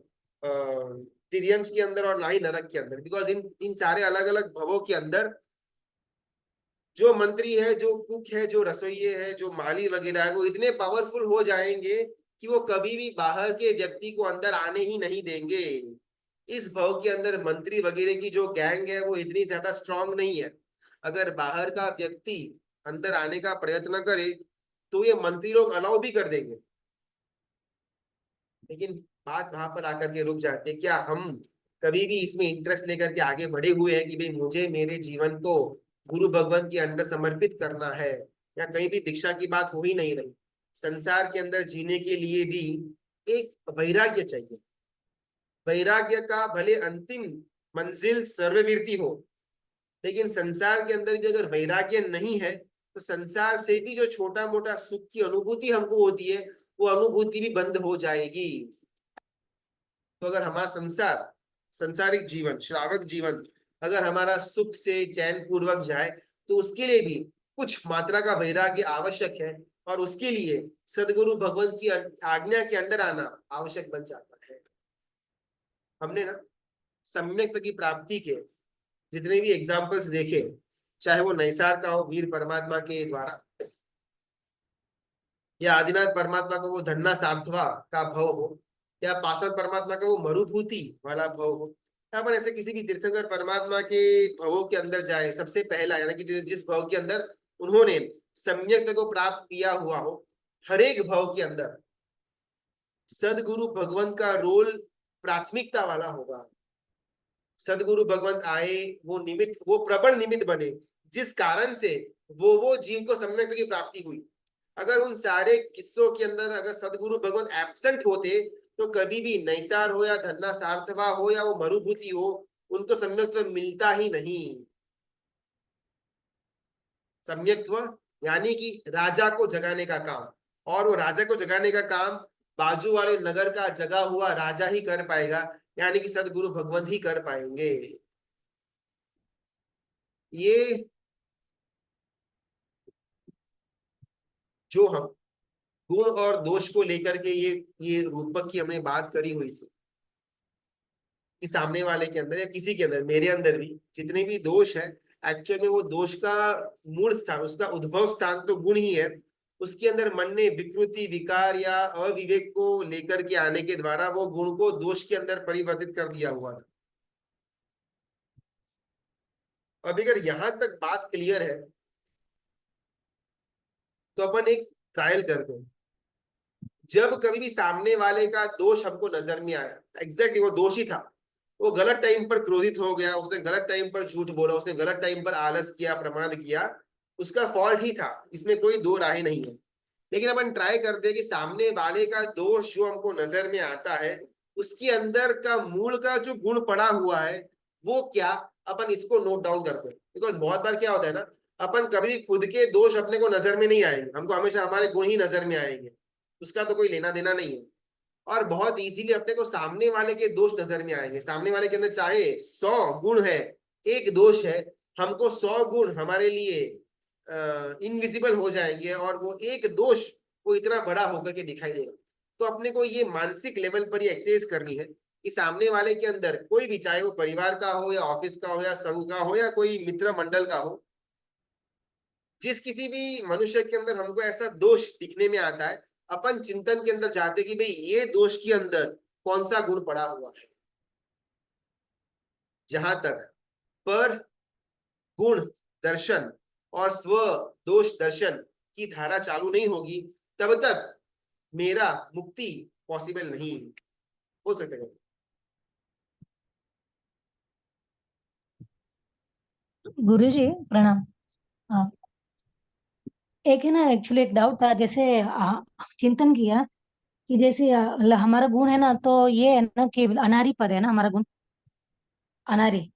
तिर्यंश के अंदर और ना ही नरक के अंदर, बिकॉज इन इन सारे अलग अलग भवों के अंदर जो मंत्री है, जो कुक है, जो रसोइये है, जो माली वगैरह है, वो इतने पावरफुल हो जाएंगे कि वो कभी भी बाहर के व्यक्ति को अंदर आने ही नहीं देंगे। इस भव के अंदर मंत्री वगैरह की जो गैंग है वो इतनी ज्यादा स्ट्रांग नहीं है। अगर बाहर का व्यक्ति अंदर आने का प्रयत्न करे तो ये मंत्री लोग अलाउ भी कर देंगे, लेकिन बात वहां पर आकर के रुक जाती है। क्या हम कभी भी इसमें इंटरेस्ट लेकर के आगे बढ़े हुए हैं कि भाई मुझे मेरे जीवन को गुरु भगवान के अंदर समर्पित करना है? या कहीं भी दीक्षा की बात हो ही नहीं रही। संसार के अंदर जीने के लिए भी एक वैराग्य चाहिए। वैराग्य का भले अंतिम मंजिल सर्ववीरती हो, लेकिन संसार के अंदर भी अगर वैराग्य नहीं है तो संसार से भी जो छोटा मोटा सुख की अनुभूति हमको होती है वो अनुभूति भी बंद हो जाएगी। तो अगर हमारा संसारिक जीवन, श्रावक जीवन अगर हमारा सुख से चैन पूर्वक जाए तो उसके लिए भी कुछ मात्रा का वैराग्य आवश्यक है, और उसके लिए सदगुरु भगवंत की आज्ञा के अंदर आना आवश्यक बन जाता है। हमने ना सम्यक की प्राप्ति के जितने भी एग्जाम्पल्स देखे, चाहे वो नैसार का हो वीर परमात्मा के द्वारा, या आदिनाथ परमात्मा का वो धन्ना सार्थवा का भव हो, या पार्षद परमात्मा का वो मरुभूति वाला भव हो, या अपन ऐसे किसी भी तीर्थंकर परमात्मा के भवों के अंदर जाए, सबसे पहला यानी कि जिस भव के अंदर उन्होंने सम्यक को प्राप्त किया हुआ हो, हर एक भव के अंदर सदगुरु भगवंत का रोल प्राथमिकता वाला होगा। सदगुरु भगवंत आए, वो निमित्त, वो प्रबल निमित्त बने जिस कारण से वो जीव को सम्यक की प्राप्ति हुई। अगर उन सारे किस्सों के अंदर अगर सदगुरु भगवंत एब्सेंट होते तो कभी भी नैसार हो या धन्ना सार्थवा हो या वो मरुभूति हो, उनको सम्यक्त्व मिलता ही नहीं। सम्यक्त्व यानी कि राजा को जगाने का काम, और वो राजा को जगाने का काम बाजू वाले नगर का जगा हुआ राजा ही कर पाएगा, यानी कि सदगुरु भगवंत ही कर पाएंगे। ये जो हम गुण और दोष को लेकर के ये रूपक की हमने बात करी हुई थी कि सामने वाले के अंदर या किसी के अंदर, मेरे अंदर भी जितने भी दोष है, एक्चुअल में वो दोष का मूल स्थान, उसका उद्भव स्थान तो गुण ही है। उसके अंदर मन ने विकृति, विकार या अविवेक को लेकर के आने के द्वारा वो गुण को दोष के अंदर परिवर्तित कर दिया हुआ था। अब अगर यहां तक बात क्लियर है तो अपन एक ट्रायल करते हैं। जब कभी भी सामने वाले का दोष हमको नजर में आया, एग्जैक्टली वो दोषी था, वो गलत टाइम पर क्रोधित हो गया, उसने गलत टाइम पर झूठ बोला, उसने गलत टाइम पर आलस किया, प्रमाद किया, उसका फॉल्ट ही था, इसमें कोई दो राय नहीं है। लेकिन अपन ट्राई करते हैं कि सामने वाले का दोष जो हमको नजर में आता है उसके अंदर का मूल का जो गुण पड़ा हुआ है वो क्या, अपन इसको नोट डाउन करते हैं। बिकॉज बहुत बार क्या होता है ना, अपन कभी खुद के दोष अपने को नजर में नहीं आएंगे, हमको हमेशा हमारे गुण ही नजर में आएंगे, उसका तो कोई लेना देना नहीं है। और बहुत इजीली अपने को सामने वाले के दोष नजर में आएंगे। सामने वाले के अंदर चाहे 100 गुण है, एक दोष है, हमको 100 गुण हमारे लिए इनविजिबल हो जाएंगे, और वो एक दोष वो इतना बड़ा होकर के दिखाई देगा। तो अपने को ये मानसिक लेवल पर ये एक्सरसाइज करनी है कि सामने वाले के अंदर कोई भी, चाहे वो परिवार का हो या ऑफिस का हो या संघ का हो या कोई मित्र मंडल का हो, जिस किसी भी मनुष्य के अंदर हमको ऐसा दोष दिखने में आता है, अपन चिंतन के अंदर चाहते कि भाई ये दोष के अंदर कौन सा गुण पड़ा हुआ है। जहां तक पर गुण दर्शन और स्व दोष दर्शन की धारा चालू नहीं होगी तब तक मेरा मुक्ति पॉसिबल नहीं हो सकता। गुरुजी प्रणाम। हाँ, एक है ना, एक्चुअली एक डाउट था। जैसे चिंतन किया कि जैसे हमारा गुण है ना, तो ये है ना कि अनारी पद है ना हमारा गुण, अनारी।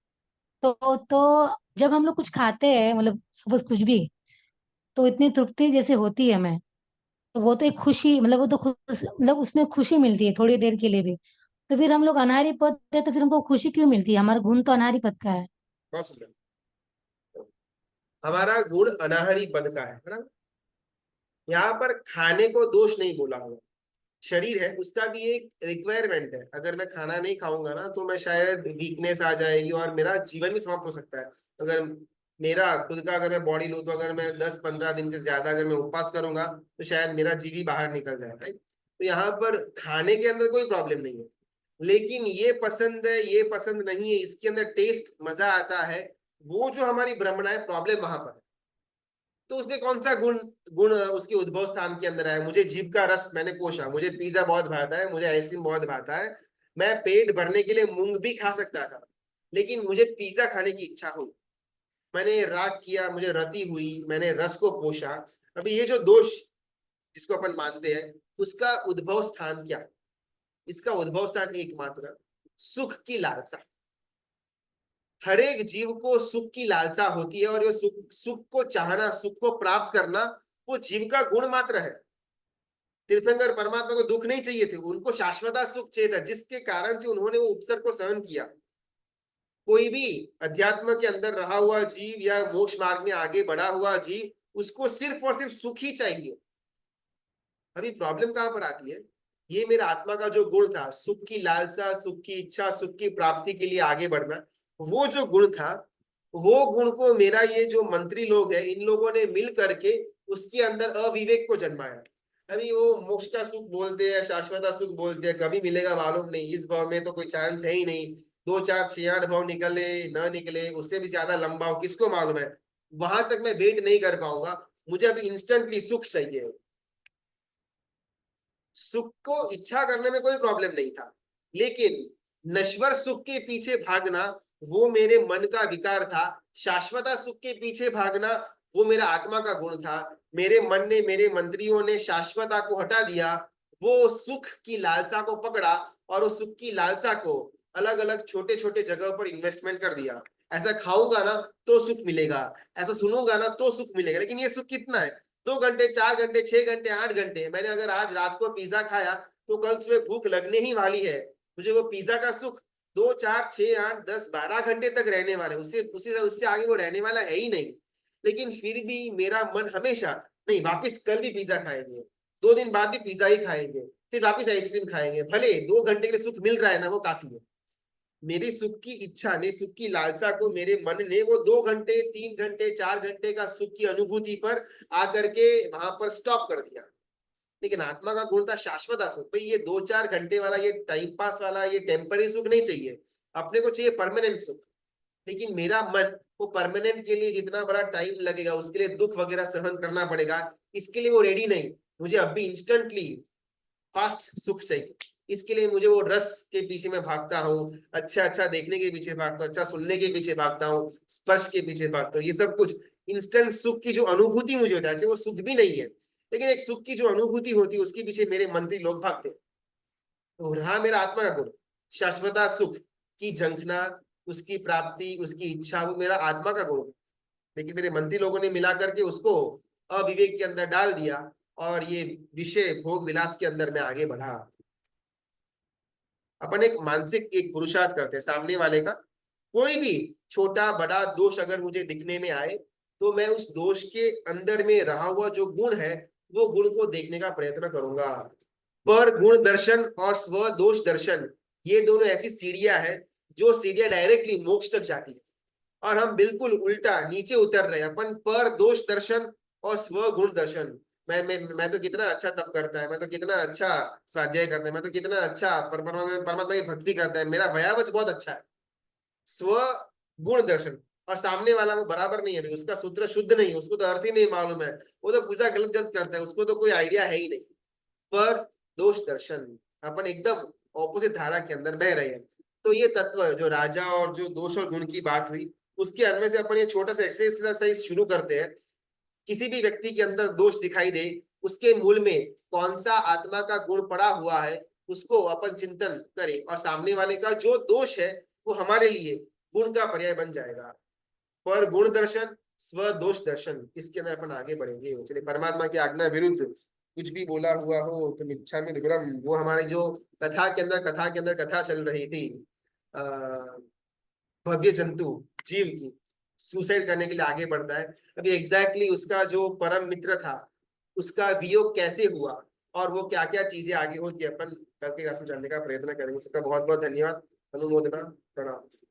तो जब हम लोग कुछ खाते हैं, मतलब सपोज कुछ भी, तो इतनी तृप्ति जैसे होती है हमें, तो वो तो एक खुशी, मतलब वो तो खुश, मतलब उसमें खुशी मिलती है थोड़ी देर के लिए भी। तो फिर हम लोग अनारी पद है, तो फिर हमको खुशी क्यों मिलती है? हमारा गुण तो अनारी पद का है। बहुत सुंदर। हमारा गुण अनाहरी पद का है ना। यहाँ पर खाने को दोष नहीं बोला हुआ, शरीर है उसका भी एक रिक्वायरमेंट है। अगर मैं खाना नहीं खाऊंगा ना तो मैं शायद वीकनेस आ जाएगी और मेरा जीवन भी समाप्त हो सकता है। अगर मेरा खुद का अगर मैं बॉडी लूँ तो अगर मैं 10-15 दिन से ज्यादा अगर मैं उपवास करूंगा तो शायद मेरा जीव ही बाहर निकल जाए, राइट। तो यहाँ पर खाने के अंदर कोई प्रॉब्लम नहीं है, लेकिन ये पसंद है ये पसंद नहीं है, इसके अंदर टेस्ट मजा आता है, वो जो हमारी भ्रमणा है, प्रॉब्लम वहां पर है। तो उसमें कौन सा गुण गुण उसके उद्भव स्थान के अंदर है। मुझे जीभ का रस मैंने पोषा, मुझे पिज्जा बहुत भाता है, मुझे आइसक्रीम बहुत भाता है, मैं पेट भरने के लिए मूंग भी खा सकता था, लेकिन मुझे पिज्जा खाने की इच्छा हुई, मैंने राग किया, मुझे रति हुई, मैंने रस को पोषा। अभी ये जो दोष जिसको अपन मानते हैं उसका उद्भव स्थान क्या? इसका उद्भव स्थान एकमात्र सुख की लालसा। हर एक जीव को सुख की लालसा होती है और ये सुख को चाहना, सुख को प्राप्त करना वो जीव का गुण मात्र है। तीर्थंकर परमात्मा को दुख नहीं चाहिए थे, उनको शाश्वता सुख चाहिए था, जिसके कारण से उन्होंने वो उपसर्ग को सहन किया। कोई भी अध्यात्म के अंदर रहा हुआ जीव या मोक्ष मार्ग में आगे बढ़ा हुआ जीव उसको सिर्फ और सिर्फ सुख ही चाहिए। अभी प्रॉब्लम कहां पर आती है? ये मेरा आत्मा का जो गुण था, सुख की लालसा, सुख की इच्छा, सुख की प्राप्ति के लिए आगे बढ़ना, वो जो गुण था, वो गुण को मेरा ये जो मंत्री लोग है इन लोगों ने मिल करके उसके अंदर अविवेक को जन्माया। अभी वो मोक्ष का सुख बोलते हैं, शाश्वता सुख बोलते हैं, कभी मिलेगा मालूम नहीं, इस भाव में तो कोई चांस है ही नहीं, 2 4 6 8 भाव निकले न निकले, उससे भी ज्यादा लंबा हो किसको मालूम है। वहां तक मैं वेट नहीं कर पाऊंगा, मुझे अभी इंस्टेंटली सुख चाहिए। सुख को इच्छा करने में कोई प्रॉब्लम नहीं था, लेकिन नश्वर सुख के पीछे भागना वो मेरे मन का विकार था, शाश्वता सुख के पीछे भागना वो मेरा आत्मा का गुण था। मेरे मन ने, मेरे मंत्रियों ने शाश्वता को हटा दिया, वो सुख की लालसा को पकड़ा और उस सुख की लालसा को अलग अलग छोटे छोटे जगह पर इन्वेस्टमेंट कर दिया। ऐसा खाऊंगा ना तो सुख मिलेगा, ऐसा सुनूंगा ना तो सुख मिलेगा, लेकिन ये सुख कितना है? 2 घंटे, 4 घंटे, 6 घंटे, 8 घंटे। मैंने अगर आज रात को पिज्जा खाया तो कल सुबह भूख लगने ही वाली है। मुझे वो पिज्जा का सुख 2 4 6 8 10 12 घंटे तक रहने वाला है, उससे उससे उससे आगे वो रहने वाला है ही नहीं। लेकिन फिर भी मेरा मन हमेशा नहीं, वापिस कल भी पिज्जा खाएंगे, 2 दिन बाद भी पिज्जा ही खाएंगे, फिर वापिस आइसक्रीम खाएंगे, भले 2 घंटे के लिए सुख मिल रहा है ना, वो काफी है। मेरी सुख की इच्छा ने, सुख की लालसा को मेरे मन ने वो 2 घंटे, 3 घंटे, 4 घंटे का सुख की अनुभूति पर आकर के वहां पर स्टॉप कर दिया। लेकिन आत्मा का गुण था शाश्वत सुख। भाई ये 2 4 घंटे वाला, ये टाइम पास वाला, ये टेम्पररी सुख नहीं चाहिए, अपने को चाहिए परमानेंट सुख। लेकिन मेरा मन वो परमानेंट के लिए जितना बड़ा टाइम लगेगा, उसके लिए दुख वगैरह सहन करना पड़ेगा, इसके लिए वो रेडी नहीं। मुझे अभी इंस्टेंटली फास्ट सुख चाहिए, इसके लिए मुझे वो रस के पीछे मैं भागता हूँ, अच्छा अच्छा देखने के पीछे भागता हूँ, अच्छा सुनने के पीछे भागता हूँ, स्पर्श के पीछे भागता हूँ। ये सब कुछ इंस्टेंट सुख की जो अनुभूति मुझे होता है, वो सुख भी नहीं है, लेकिन एक सुख की जो अनुभूति होती है उसके पीछे मेरे मंत्री लोग भागते हैं। तो रहा मेरा आत्मा का गुण, शाश्वता सुख की झंखना, उसकी प्राप्ति, उसकी इच्छा, वो मेरा आत्मा का गुण है। लेकिन मेरे मंत्री लोगों ने मिला करके उसको अविवेक के अंदर डाल दिया और ये विषय भोग विलास के अंदर मैं आगे बढ़ा। अपन एक मानसिक एक पुरुषार्थ करते हैं, सामने वाले का कोई भी छोटा बड़ा दोष अगर मुझे दिखने में आए तो मैं उस दोष के अंदर में रहा हुआ जो गुण है वो गुण को देखने का प्रयत्न करूंगा। पर गुण दर्शन और स्व दोष दर्शन, ये दोनों ऐसी सीढ़ियां हैं जो सीढ़ियां डायरेक्टली मोक्ष तक जाती है, और हम बिल्कुल उल्टा नीचे उतर रहे हैं। अपन पर दोष दर्शन और स्व गुण दर्शन, मैं तो कितना अच्छा तप करता है, मैं तो कितना अच्छा स्वाध्याय करता है, मैं तो कितना अच्छा परमात्मा की भक्ति करता है, मेरा भयावच बहुत अच्छा है। स्व गुण दर्शन, और सामने वाला वो बराबर नहीं है भाई, उसका सूत्र शुद्ध नहीं है, उसको तो अर्थ ही नहीं मालूम है, वो तो पूजा गलत गलत करता है, उसको तो कोई आइडिया है ही नहीं। पर दोष दर्शन, अपन एकदम ऑपोजिट धारा के अंदर बह रहे हैं। तो ये तत्व जो राजा और जो दोष और गुण की बात हुई, उसके अंदर से अपन ये छोटा सा एक्सरसाइज शुरू करते हैं। किसी भी व्यक्ति के अंदर दोष दिखाई दे, उसके मूल में कौन सा आत्मा का गुण पड़ा हुआ है उसको अपन चिंतन करें, और सामने वाले का जो दोष है वो हमारे लिए गुण का पर्याय बन जाएगा। पर गुण दर्शन, स्व दोष दर्शन, इसके अंदर अपन आगे बढ़ेंगे। चलिए, परमात्मा की आज्ञा विरुद्ध कुछ भी बोला हुआ हो तो मिच्छा में दुर्गम, वो हमारी जो कथा चल रही थी, भव्य जंतु जीव की सुसाइड करने के लिए आगे बढ़ता है। अभी एग्जैक्टली उसका जो परम मित्र था उसका वियोग कैसे हुआ, और वो क्या क्या चीजें आगे होती है अपन कल के क्लास में जानने का प्रयत्न करेंगे। सबका बहुत बहुत धन्यवाद। अनुमोदना, प्रणाम।